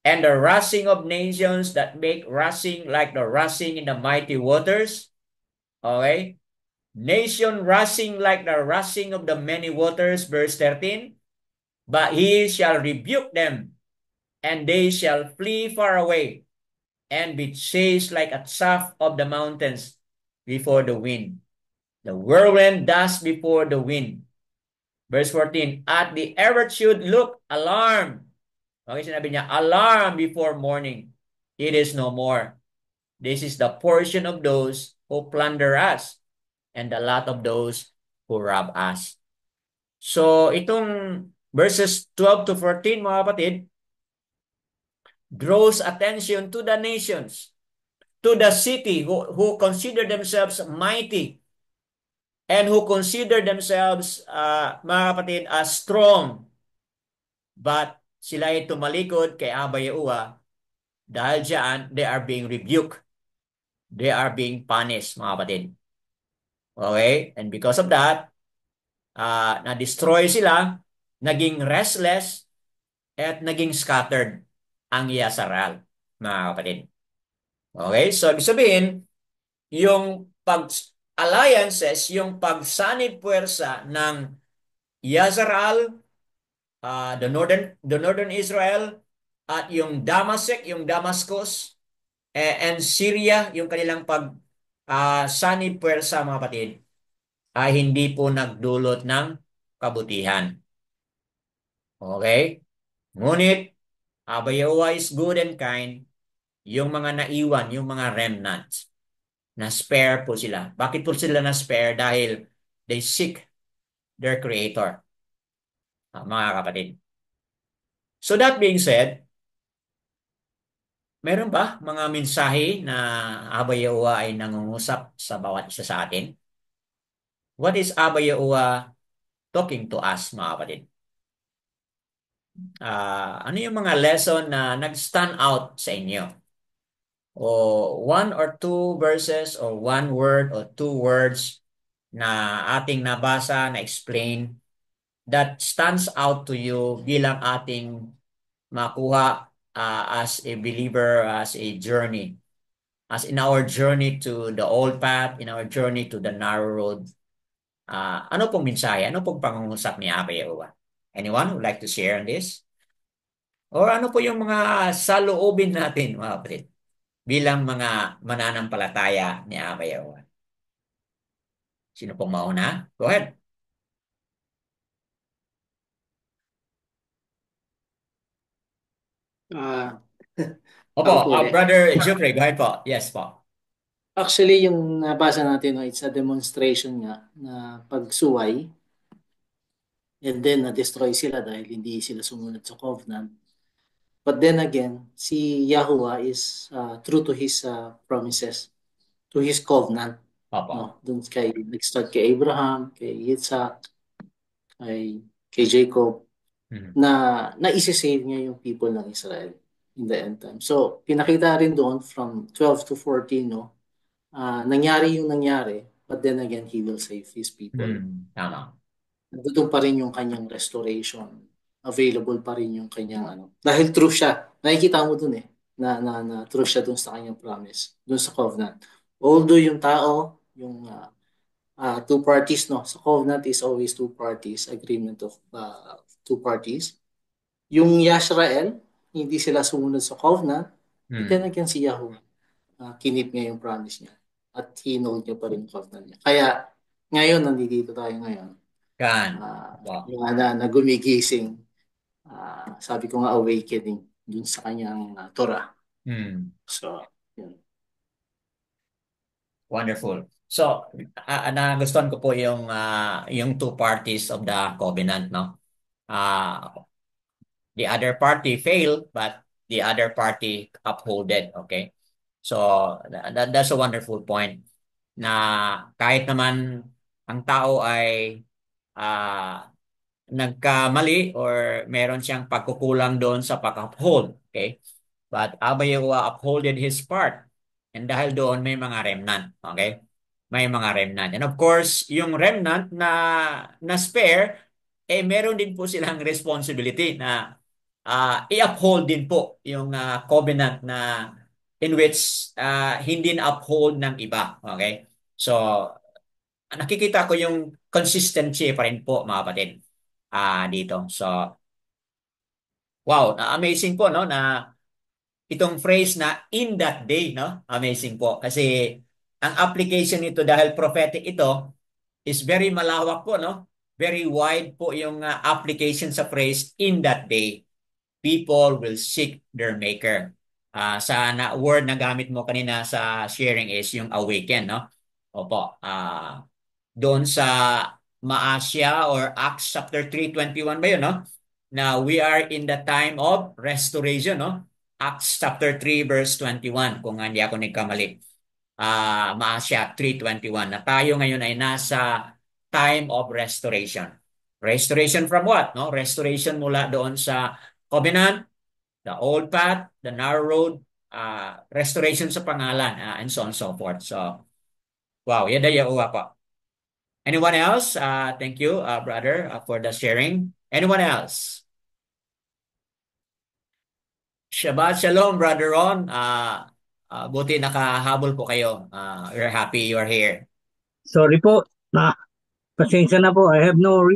and the rushing of nations that make rushing like the rushing in the mighty waters. Okay? Nation rushing like the rushing of the many waters, verse 13. But he shall rebuke them, and they shall flee far away, and be chased like a chaff of the mountains before the wind. The whirlwind dust before the wind. Verse 14, at the earth should look alarmed. Okay, sinabi niya, alarm before morning. It is no more. This is the portion of those who plunder us, and the lot of those who rob us. So, itong verses 12 to 14, mga kapatid, draws attention to the nations, to the city who consider themselves mighty, and who consider themselves, mga kapatid, as strong. But sila ay tumalikod kay Abba Yahuwah. Dahil diyan, they are being rebuked. They are being punished, mga kapatid. Okay? And because of that, na-destroy sila, naging restless, at naging scattered ang Yasaral, mga kapatid. Okay? So, ibig sabihin, yung pag-alliances, yung pagsanib puwersa ng Yazaral, the northern Israel, at yung Damasek, yung Damascus, and Syria, yung kanilang sanib puwersa, mga kapatid, ay hindi po nagdulot ng kabutihan. Okay? Ngunit, Yahweh is good and kind, yung mga naiwan, yung mga remnants, na spare po sila. Bakit po sila na spare? Dahil they seek their Creator, mga kapatid. So that being said, meron ba mga mensahe na Abba Yahuwah ay nangungusap sa bawat isa sa atin? What is Abba Yahuwah talking to us, mga kapatid? Ano yung mga lesson na nag-stand out sa inyo? O one or two verses or one word or two words na ating nabasa, na-explain that stands out to you bilang ating makuha as a believer, as a journey, as in our journey to the old path, in our journey to the narrow road. Ano pong mensahe? Ano pong pangungusap ni Abba Yahuwah? Anyone would like to share on this? Or ano po yung mga saloobin natin, mga kapatid, bilang mga mananampalataya ni Abba Yahuwah? Sino pong mauna? Go ahead. Ah, Opo, ako po ulit. Brother Jeffrey, go ahead po. Yes po. Actually, yung nabasa natin, no, it's a demonstration nga na pagsuway and then na-destroy sila dahil hindi sila sumunod sa covenant. But then again, si Yahuwah is true to his promises, to his covenant. Opo. No? Dun nag-start kay Abraham, kay Isaac, kay Jacob, na naisisave niya yung people ng Israel in the end time. So, pinakita rin doon from 12 to 14, no? Nangyari yung nangyari, but then again, He will save His people. Tama. Doon pa rin yung kanyang restoration. Available pa rin yung kanyang Dahil true siya. Nakikita mo doon na true siya doon sa kanyang promise, doon sa covenant. Although yung tao, yung two parties, no? Sa covenant is always two parties, agreement of two parties. Yung Yashrael, hindi sila sumunod sa covenant, but then again si Yahweh, kinip niya yung promise niya at hinold niya pa rin yung covenant niya. Kaya ngayon, nandito tayo ngayon. Na gumigising, sabi ko nga awakening dun sa kanyang Torah. So, yun. Wonderful. So, nagustuhan ko po yung two parties of the covenant, no? The other party failed, but the other party upholded, okay? So, that's a wonderful point na kahit naman ang tao ay nagkamali or meron siyang pagkukulang doon sa pag-uphold, okay? But Abba Yahuwah upholded his part. And dahil doon may mga remnant, okay? May mga remnant. And of course, yung remnant na spare, meron din po silang responsibility na i-uphold din po yung covenant na in which hindi na-uphold ng iba, okay? So, nakikita ko yung consistency pa rin po, mga kapatid, dito. So, wow, amazing po, no, na itong phrase na in that day, no? Amazing po. Kasi ang application nito dahil prophetic ito is very malawak po, no? Very wide po yung application sa phrase in that day. People will seek their maker. Sa word na gamit mo kanina sa sharing is yung awaken, no? Opo. Doon sa Maasya or Acts chapter 3:21 ba yun, no? Na we are in the time of restoration, no? Acts chapter 3 verse 21 kung hindi ako nagkamali. Maasya 3:21 na tayo ngayon ay nasa time of restoration. Restoration from what? No? Restoration mula doon sa covenant, the old path, the narrow road, restoration sa pangalan, and so on and so forth. So, wow, yada Yahuwah po. Anyone else? Thank you, brother, for the sharing. Anyone else? Shabbat Shalom, Brother Ron. Buti nakahabol po kayo. We're happy you're here. Sorry po, pasensya na po. I have no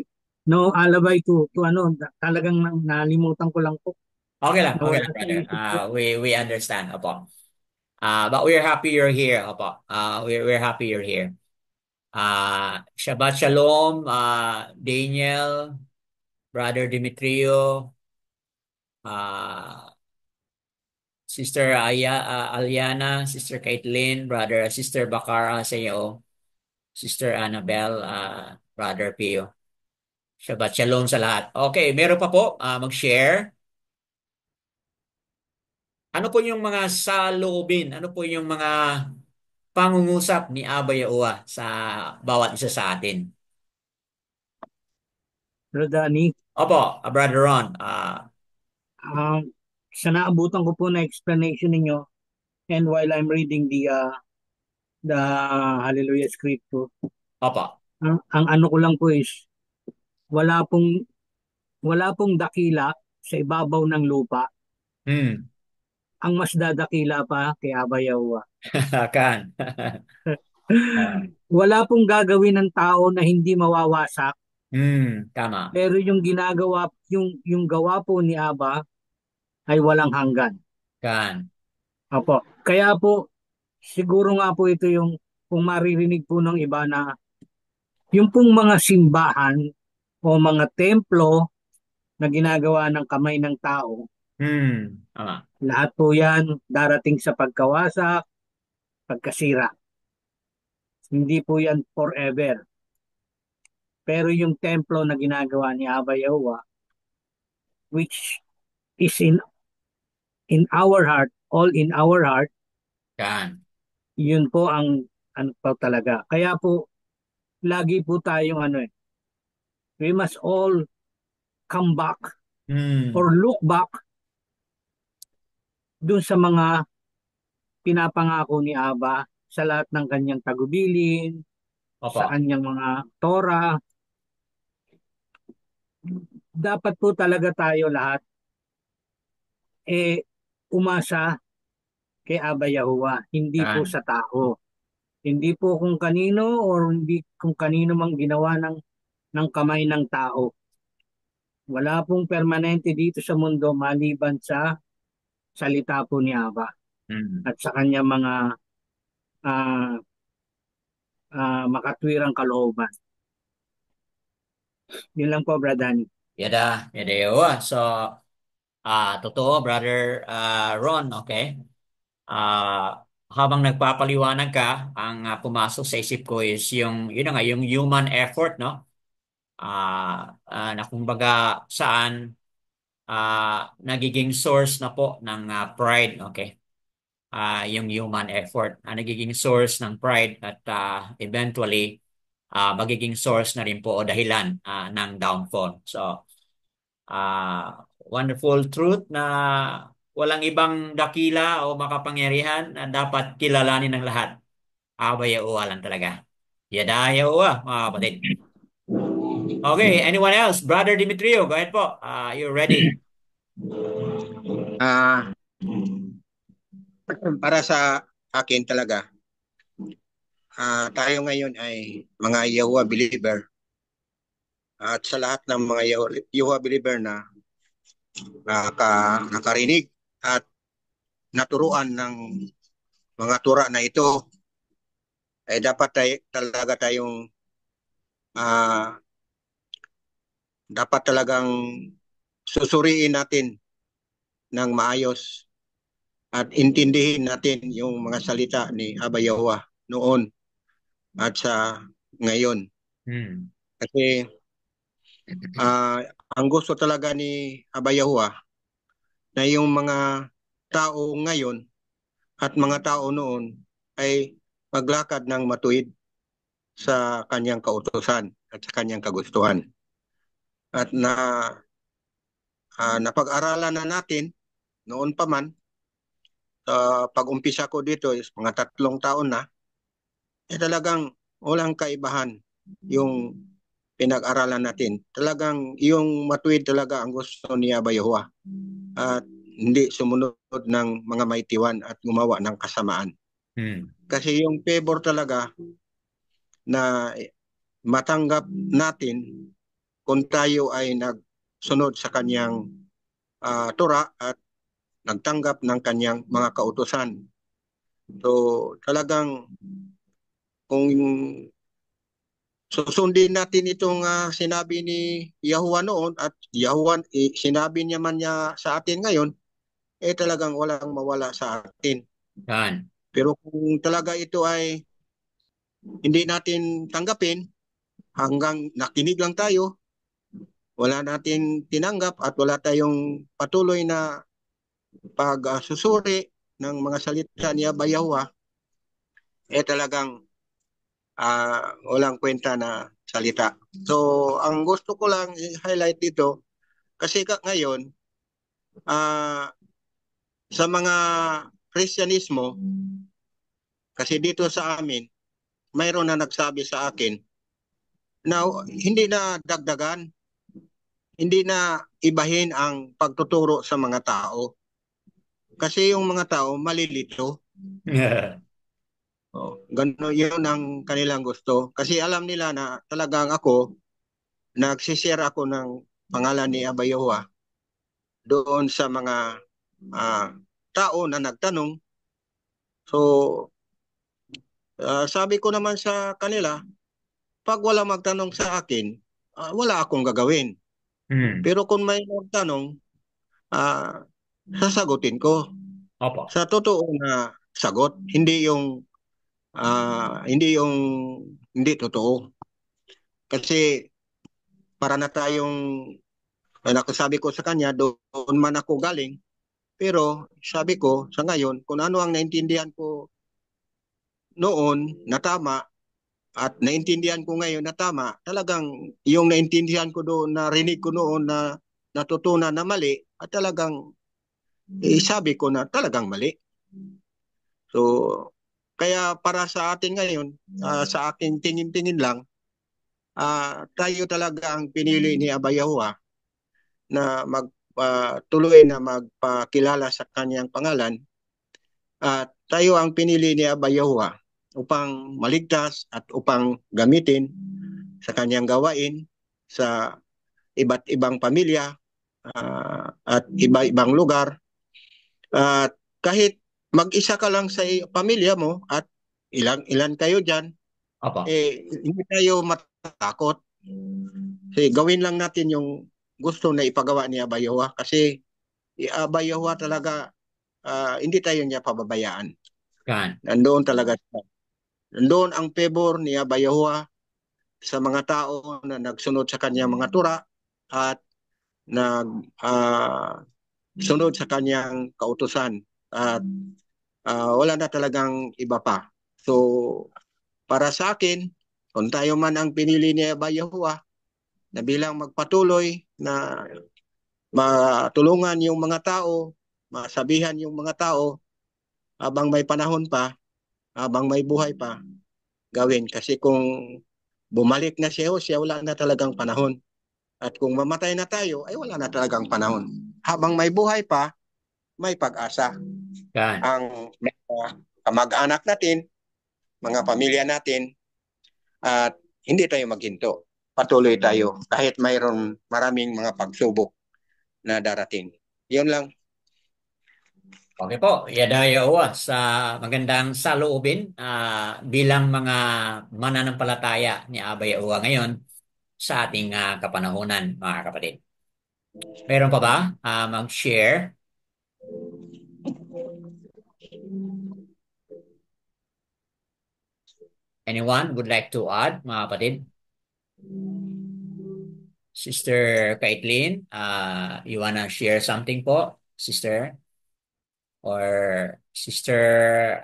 alibi to ano, talagang nalimutan ko lang po. Okay lang, Nawala sa brother. isip ko. We understand, opo. But we're happy you're here, opo. We're happy you're here. Shabbat Shalom, Daniel, Brother Demetrio, Sister Aliana, Sister Caitlin, Sister Bakara sa iyo, Sister Annabel, Brother Pio. Shabbat Shalom sa lahat. Okay, meron pa po mag-share. Ano po yung mga saloobin? Ano po yung mga pangungusap ni Abba Yahuwah sa bawat isa sa atin? Pero Danny, Opo, Brother Ron. sa naabutan ko po na explanation ninyo, and while I'm reading the Hallelujah Scripture, Opo. ang ano ko lang po is wala pong dakila sa ibabaw ng lupa Hmm. ang mas dadakila pa kay Abba Yahuwah. Kan. Wala pong gagawin ng tao na hindi mawawasak, Tama. pero yung ginagawa, yung gawa po ni Abba ay walang hanggan. Kan. Opo. Kaya po, siguro nga po ito yung kung maririnig po ng iba na yung pong mga simbahan o mga templo na ginagawa ng kamay ng tao, Tama. lahat po yan darating sa pagkawasak, pagkasira. Hindi po yan forever. Pero yung templo na ginagawa ni Abba Yahuwah, which is in our heart, all in our heart, Kan. yun po ang ano po talaga. Kaya po, lagi po tayong we must all come back or look back dun sa mga pinapangako ni Abba sa lahat ng kanyang tagubilin, Opo. sa kanyang mga Torah. Dapat po talaga tayo lahat umasa kay Abba Yahuwah, hindi po Kan. sa tao. Hindi po kung kanino or hindi kung kanino mang ginawa ng kamay ng tao. Wala pong permanente dito sa mundo maliban sa salita po ni Abba at sa kanyang mga makatwirang kalooban. Yun lang po, Brother Danny. Yada Yahuwah. So, totoo, Brother Ron, okay? Habang nagpapaliwanag ka, ang pumasok sa isip ko is yun na nga, yung human effort, no? Na kumbaga saan nagiging source na po ng pride, okay? Yung human effort nagiging source ng pride at eventually magiging source na rin po o dahilan ng downfall. So, wonderful truth na walang ibang dakila o makapangyarihan na dapat kilalanin ng lahat. Abba Yahuwah lang talaga. Yada Yahuwah, mga kapatid. Okay, anyone else? Brother Demetrio, go ahead po. You're ready. Para sa akin talaga, tayo ngayon ay mga Yahuwah believer. At sa lahat ng mga Yahuwah believer na nakarinig at naturuan ng mga tura na ito, ay dapat talaga tayong dapat talagang susuriin natin ng maayos at intindihin natin yung mga salita ni Abba Yahuwah noon at sa ngayon. Kasi ang gusto talaga ni Abba Yahuwah na yung mga tao ngayon at mga tao noon ay maglakad ng matuwid sa kanyang kautusan at sa kanyang kagustuhan. At napag-aralan na natin noon pa man pag-umpisa ko dito is mga 3 taon na, talagang walang kaibahan yung pinag-aralan natin. Talagang yung matuwid talaga ang gusto ni Abba Yahuwah at hindi sumunod ng mga maitiwan at gumawa ng kasamaan. Kasi yung favor talaga na matanggap natin kung tayo ay nagsunod sa kanyang Torah at nagtanggap ng kanyang mga kautusan. So talagang kung susundin natin itong sinabi ni Yahuwah noon at Yahuwah sinabi niya man niya sa atin ngayon, talagang walang mawala sa atin. Yan. Pero kung talaga ito ay hindi natin tanggapin, hanggang nakinig lang tayo, wala natin tinanggap at wala tayong patuloy na pagsusuri ng mga salita ni Abba Yahuwah, talagang walang kwenta na salita. So, ang gusto ko lang i-highlight dito, kasi ngayon, sa mga Kristyanismo, kasi dito sa amin, mayroon na nagsabi sa akin na hindi na dagdagan, hindi na ibahin ang pagtuturo sa mga tao. Kasi yung mga tao malilito. Gano'n yun ang kanilang gusto. Kasi alam nila na talagang ako, nagsishare ako ng pangalan ni Abba Yahuwah doon sa mga tao na nagtanong. So, sabi ko naman sa kanila, pag wala magtanong sa akin, wala akong gagawin. Pero kung may magtanong, sasagutin ko. Opo. Sa totoo na sagot, hindi yung hindi totoo. Kasi para na tayong, sabi ko sa kanya, doon man ako galing. Pero sabi ko sa ngayon, kung ano ang naintindihan ko noon na tama at naintindihan ko ngayon na tama, talagang yung naintindihan ko doon, narinig ko noon na natutunan na mali, at talagang sabi ko na talagang mali. So, kaya para sa atin ngayon, sa aking tingin-tingin lang, tayo talaga ang pinili ni Abba Yahuwah na tuloy na magpakilala sa kanyang pangalan. At tayo ang pinili ni Abba Yahuwah upang maligtas at upang gamitin sa kanyang gawain sa iba't ibang pamilya at iba-ibang lugar. At kahit mag-isa ka lang sa pamilya mo at ilan kayo dyan, Opo. hindi tayo matatakot. Kasi gawin lang natin yung gusto na ipagawa ni Abba Yahuwah, kasi Abba Yahuwah talaga, hindi tayo niya pababayaan. Yan. Nandoon talaga siya. Nandoon ang favor ni Abba Yahuwah sa mga tao na nagsunod sa kanyang mga Torah at sunod sa kanyang kautusan. At wala na talagang iba pa. So, para sa akin, kung tayo man ang pinili ni Abba Yahuwah na bilang magpatuloy na matulungan yung mga tao, masabihan yung mga tao habang may panahon pa, habang may buhay pa, gawin. Kasi kung bumalik na si Hosea, wala na talagang panahon. At kung mamatay na tayo, ay wala na talagang panahon. Habang may buhay pa, may pag-asa. Yan. Ang kamag-anak natin, mga pamilya natin, at hindi tayo maghinto. Patuloy tayo kahit mayroon maraming mga pagsubok na darating. Yun lang. Okay po, Yada Yahuwah, sa magandang saloobin bilang mga mananampalataya ni Abba Yahuwah ngayon sa ating kapanahunan, mga kapatid. Meron pa ba mag-share? Anyone would like to add, mga kapatid? Sister Kaitlyn, you wanna share something po, sister? Or Sister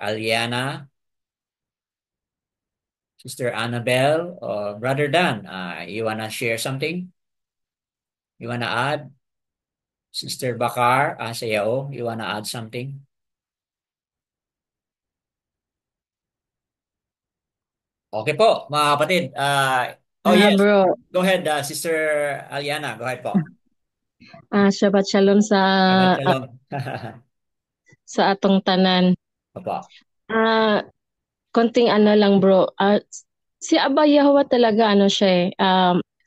Aliana, Sister Annabelle, or Brother Dan, you wanna share something? You wanna add? Sister Bakar, sa Yao, you wanna add something? Okay po, mga kapatid. Oh yes, Bro, go ahead, Sister Aliana. Go ahead po. Shabbat Shalom Shabbat shalom. sa atong tanan. Opo. Ah, konting ano lang bro. Si Abba Yahweh talaga ano siya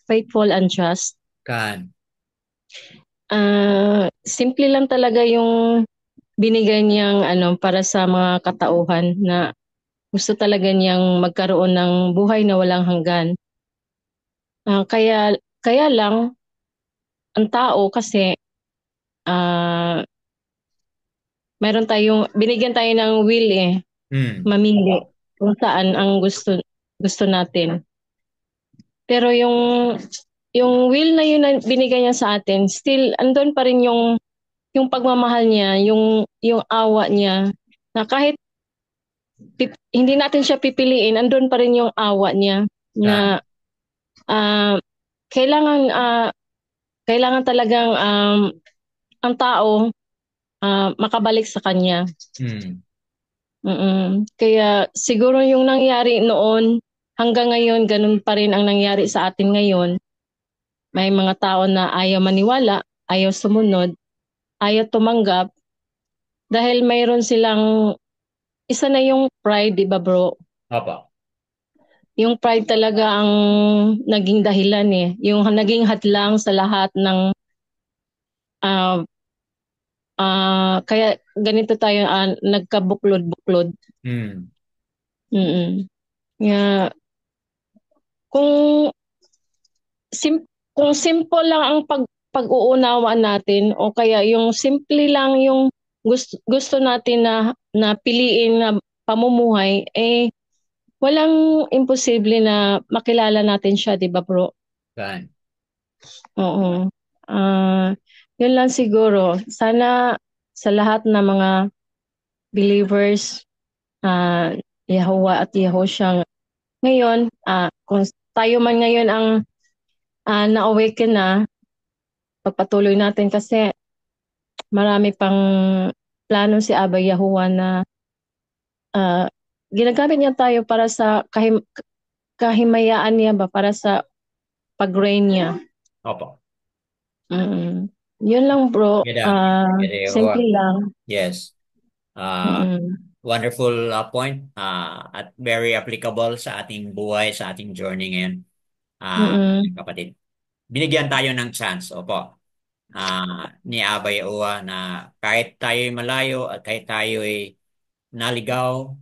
faithful and just. Kan. Simple lang talaga yung binigay niyang ano para sa mga katauhan na gusto talaga niyang magkaroon ng buhay na walang hanggan. Kaya lang ang tao kasi ah meron tayong binigyan tayo ng will mamili Opo. kung saan ang gusto natin. Pero yung will na yun na binigay niya sa atin, still andun pa rin yung pagmamahal niya, yung awa niya na kahit hindi natin siya pipiliin, andun pa rin yung awa niya Kan. na ah, kailangan kailangan talagang ang tao makabalik sa kanya. Hmm. Kaya siguro yung nangyari noon hanggang ngayon ganun pa rin ang nangyari sa atin ngayon. May mga tao na ayaw maniwala, ayaw sumunod, ayaw tumanggap dahil mayroon silang isa na yung pride, 'di ba, bro? Opo. Yung pride talaga ang naging dahilan yung naging hadlang sa lahat ng ah kaya ganito tayo nagkabuklod-buklod. Hmm. Mm. Kaya kung sim kung simple lang ang pag-uunawa natin o kaya yung simple lang yung gusto natin na piliin na pamumuhay walang imposible na makilala natin siya, 'di ba, bro? Kan. Oo. Ah, yun lang siguro. Sana sa lahat ng mga believers Yahuwah at Yahushua ngayon kung tayo man ngayon ang na-awaken na pagpatuloy natin kasi marami pang plano si Abba Yahuwah na ginagamit niya tayo para sa kahimayaan niya ba, para sa pag-reign niya. Opo. Yun lang bro. Yada. Simple lang. Yes. Wonderful point at very applicable sa ating buhay, sa ating journey ngayon. Kapatid. Binigyan tayo ng chance. Opo. Ni Abay Uwa na kahit tayo'y malayo at kahit tayo'y naligaw,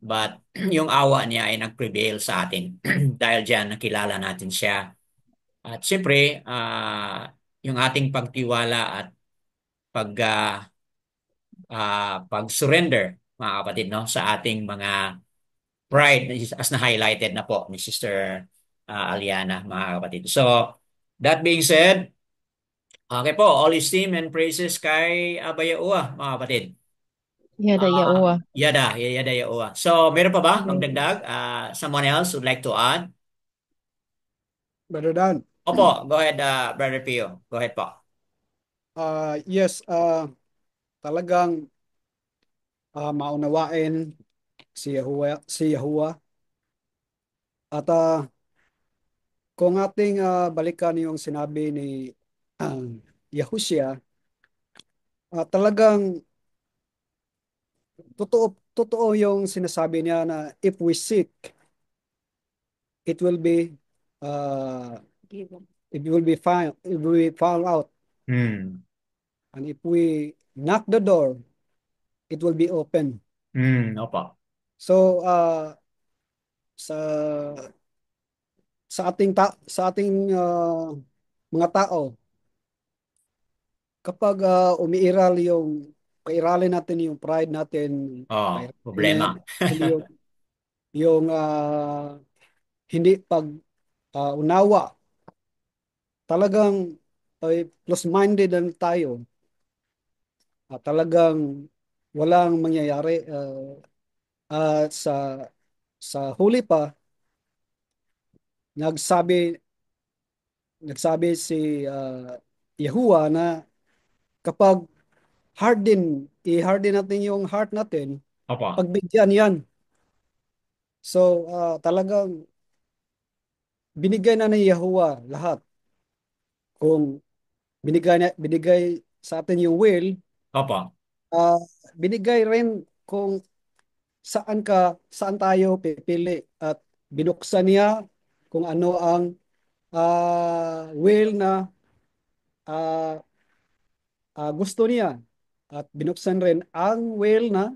but yung awa niya ay nag-prevail sa atin. Dahil diyan nakilala natin siya. At siyempre, yung ating pagtiwala at pag pag-surrender, mga kapatid, no, sa ating mga pride as na-highlighted na po ni Sister Aliana, mga kapatid. So, that being said, okay po, all esteem and praises kay Abayaoa, mga kapatid. Yada Yahuwah. Yada Yaoa. So, meron pa ba magdagdag? Someone else would like to add? Brother Dan. Opo, go ahead, Brother Pio. Go ahead po. Yes, talagang maunawain si Yahuwah. At kung ating balikan yung sinabi ni Yahushua, talagang totoo yung sinasabi niya na if we seek, it will be uh, found out. Hmm. And if we knock the door, it will be open. Opo. So sa sa ating mga tao, kapag kairalin natin yung pride natin, Problema. yung hindi unawa, talagang close-minded lang tayo. Talagang walang mangyayari at sa huli pa nagsabi si Yahuwah na kapag i-harden natin yung heart natin, Opo. pagbigyan yan. So, talagang binigay na ni Yahuwah lahat. Kung binigay sa atin yung will, Opo. ah, binigay rin kung saan tayo pipili at binuksan niya kung ano ang will na ah, gusto niya at binuksan rin ang will na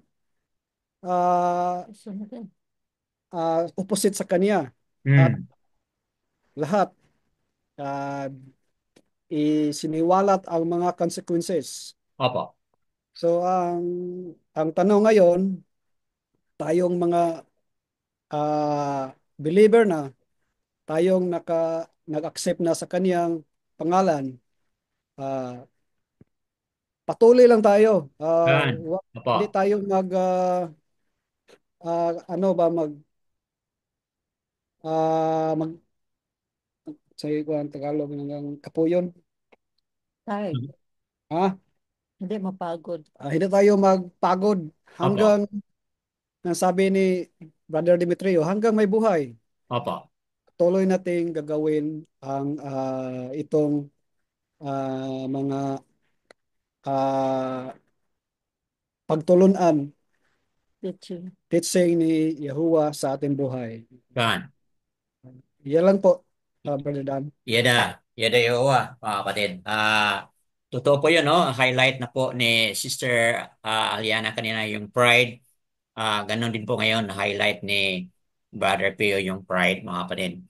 opposite sa kanya at Hmm. lahat ah, isiniwalat ang mga consequences. Opo. So ang tanong ngayon, tayong mga believer na, tayong nag-accept na sa kaniyang pangalan, ah, patuloy lang tayo. Yan. Hindi Opo. tayo ano ba mag sa ang Tagalog ng kapuyon. Ha? Hindi mapagod. Hindi tayo magpagod Opo. hanggang sabi ni Brother Demetrio, hanggang may buhay. Opo. Tuloy nating gagawin ang itong mga ah, pagtulunan, teaching ni Yahuwah sa ating buhay. Yan. Yan lang po, Brother Dan. Yada yo mga kapatid. Totoo po yun, no? Highlight na po ni Sister Aliana kanina yung pride. Ganon din po ngayon, highlight ni Brother Pio yung pride, mga kapatid.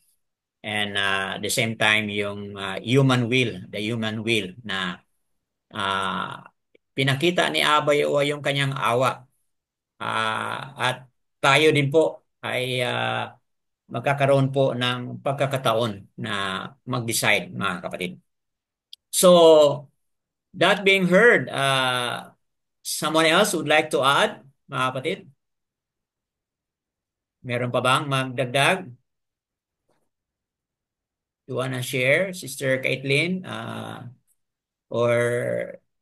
And the same time, yung the human will na pinakita ni Abba Yahuwah yung kanyang awa. At tayo din po ay magkakaroon po ng pagkakataon na mag-decide, mga kapatid. So, that being heard, someone else would like to add, mga kapatid? Meron pa bang magdagdag? You wanna share, Sister Caitlin, or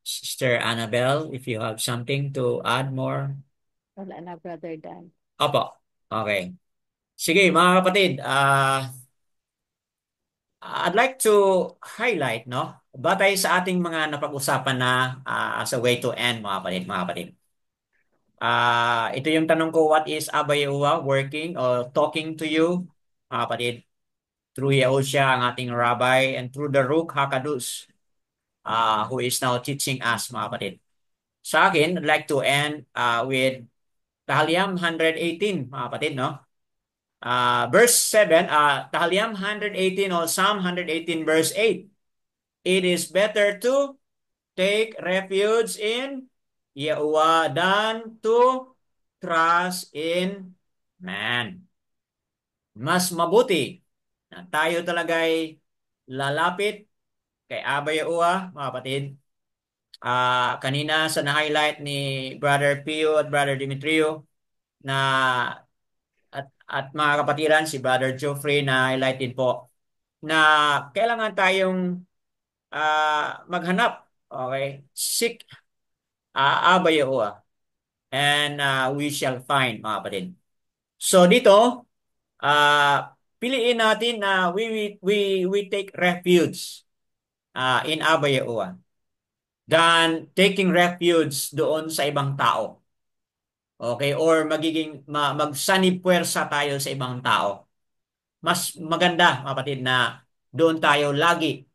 Sister Annabelle, if you have something to add more? Wala na, Brother Dan. Opo. Okay. Sige, mga kapatid, I'd like to highlight, no? Batay sa ating mga napag-usapan na as a way to end, mga kapatid. Ito yung tanong ko, what is Abba Yahuwah working or talking to you, mga kapatid? Through Yahushua, ang ating rabbi, and through the Ruach HaKadosh, who is now teaching us, mga kapatid. Sa akin, I'd like to end with Tahaliam 118, mga kapatid, no? Verse 7, Tahaliam 118 or Psalm 118 verse 8. It is better to take refuge in Yahuwah than to trust in man. Mas mabuti na tayo talaga'y lalapit kay Abba Yahuwah, mga kapatid. Kanina sa na-highlight ni Brother Pio at Brother Demetrio na at mga kapatiran, si Brother Geoffrey na highlight din po na kailangan tayong maghanap, okay? Seek Abba Yahuwah and we shall find, mga kapatid. So dito, piliin natin na we take refuge in Abba Yahuwah than taking refuge doon sa ibang tao. Okay? Or magsanib puwersa tayo sa ibang tao. Mas maganda, mga kapatid, na doon tayo lagi.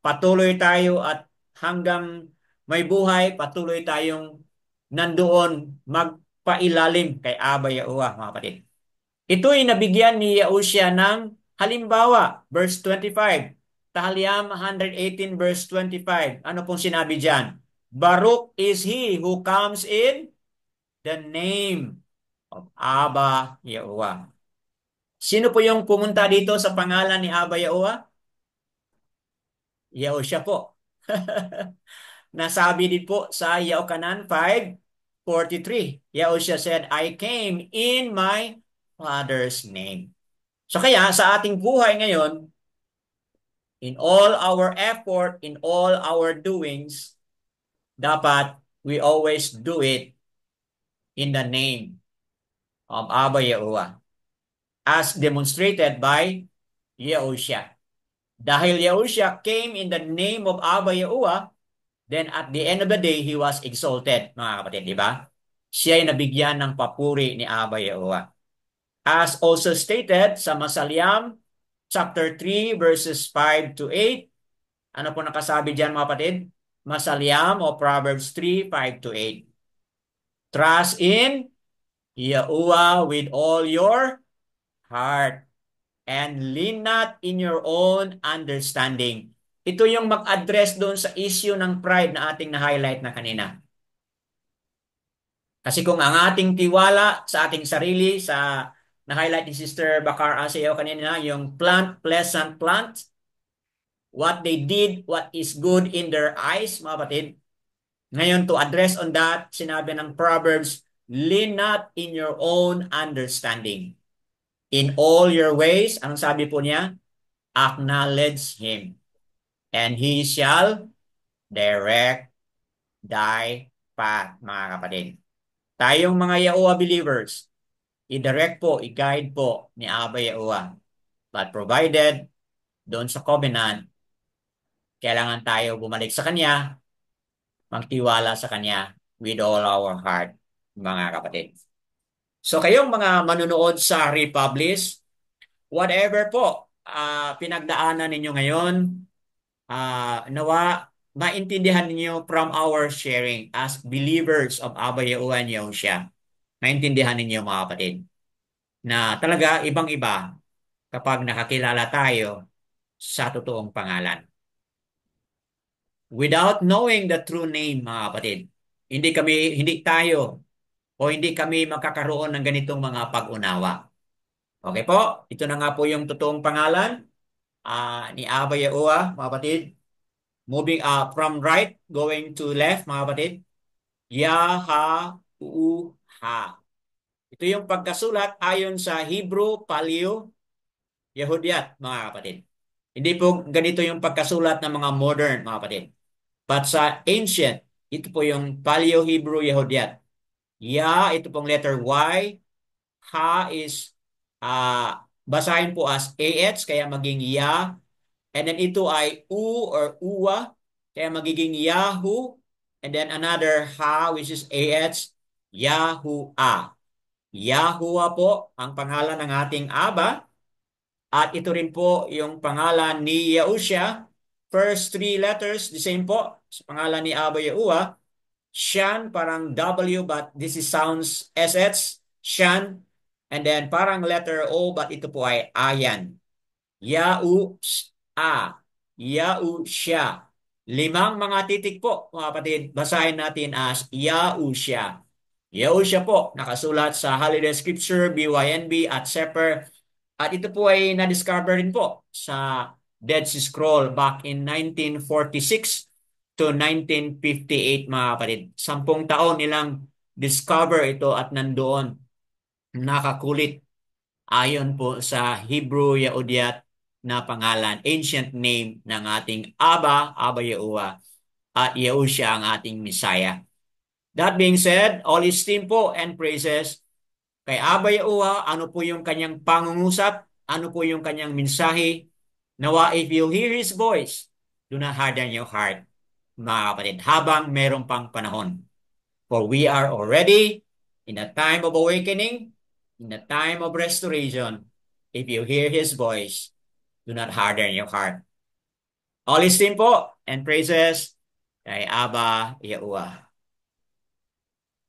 Patuloy tayo at hanggang may buhay, patuloy tayong nandoon magpailalim kay Abba Yahuwah, mga kapatid. Ito'y nabigyan ni Yahushua ng halimbawa, verse 25. Tahaliam 118 verse 25. Ano pong sinabi diyan? Baruch is he who comes in the name of Abba Yahuwah. Sino po yung pumunta dito sa pangalan ni Abba Yahuwah? Yahushua po. Nasabi din po sa Yaokanan 5:43. Yahushua said, I came in my Father's name. So kaya sa ating buhay ngayon, in all our effort, in all our doings, dapat we always do it in the name of Abba Yahuwah, as demonstrated by Yahushua. Dahil Yahushua came in the name of Abba Yahuwah, then at the end of the day, he was exalted, mga kapatid, di ba? Siya ay nabigyan ng papuri ni Abba Yahuwah. As also stated sa Masalyam, chapter 3, verses 5 to 8. Ano po nakasabi dyan, mga kapatid? Masalyam o Proverbs 3, 5 to 8. Trust in Yahuwah with all your heart and lean not in your own understanding. Ito yung mag-address doon sa issue ng pride na ating na-highlight na kanina. Kasi kung ang ating tiwala sa ating sarili, sa na-highlight ni Sister Bakar Asayaw kanina, yung pleasant plant, what they did, what is good in their eyes, mga kapatid. Ngayon, to address on that, sinabi ng Proverbs, lean not in your own understanding. In all your ways, anong sabi po niya? Acknowledge Him, and He shall direct thy path, mga kapatid. Tayong mga Yahuwah believers, i-direct po, i-guide po ni Abba Yahuwah. But provided, doon sa covenant, kailangan tayo bumalik sa Kanya, magtiwala sa Kanya with all our heart, mga kapatid. So kayong mga manunood sa Republish, whatever po pinagdaanan ninyo ngayon, nawa maintindihan ninyo from our sharing as believers of Abba Yahuwah and Yahushua. Maintindihan ninyo, mga kapatid, na talaga ibang-iba kapag nakakilala tayo sa totoong pangalan. Without knowing the true name, mga kapatid, hindi tayo o hindi kami magkakaroon ng ganitong mga pag-unawa. Okay po, ito na nga po yung totoong pangalan ni Abba Yahuwah, mga kapatid. Moving from right, going to left, mga kapatid. Yahuwah. Ito yung pagkasulat ayon sa Hebrew Paleo Yehudiat, mga kapatid. Hindi po ganito yung pagkasulat ng mga modern, mga kapatid. But sa ancient, ito po yung Paleo Hebrew Yehudiat. Ito pong letter Y. Ha is basahin po as AH, kaya maging Ya. And then ito ay U or Uwa, kaya magiging Yahu. And then another Ha, which is AH, Yahuwah. Yahuwah po ang pangalan ng ating Aba. At ito rin po yung pangalan ni Yahushua. First three letters, the same po. Sa pangalan ni Abba Yahuwah. Shan, parang W, but this is sounds SH. Shan. And then parang letter O, but ito po ay Ayan. Yahushua. Yahushua. 5 mga titik po, mga kapatid. Basahin natin as Yahushua. Yahushua po, nakasulat sa Holiday Scripture, BYNB at Sefer. At ito po ay na-discover rin po sa Dead Sea Scroll back in 1946 to 1958, mga kapatid. 10 taon nilang discover ito at nandoon nakakulit ayon po sa Hebrew Yehudiat na pangalan, ancient name ng ating Abba Yahuwah, at Yahushua ang ating Messiah. That being said, all esteem po and praises kay Abba Yahuwah. Ano po yung kanyang pangungusap? Ano po yung kanyang mensahe? Nawa, if you hear His voice, do not harden your heart, mga kapatid, habang merong pang panahon. For we are already in a time of awakening, in a time of restoration. If you hear His voice, do not harden your heart. All esteem po and praises kay Abba Yahuwah.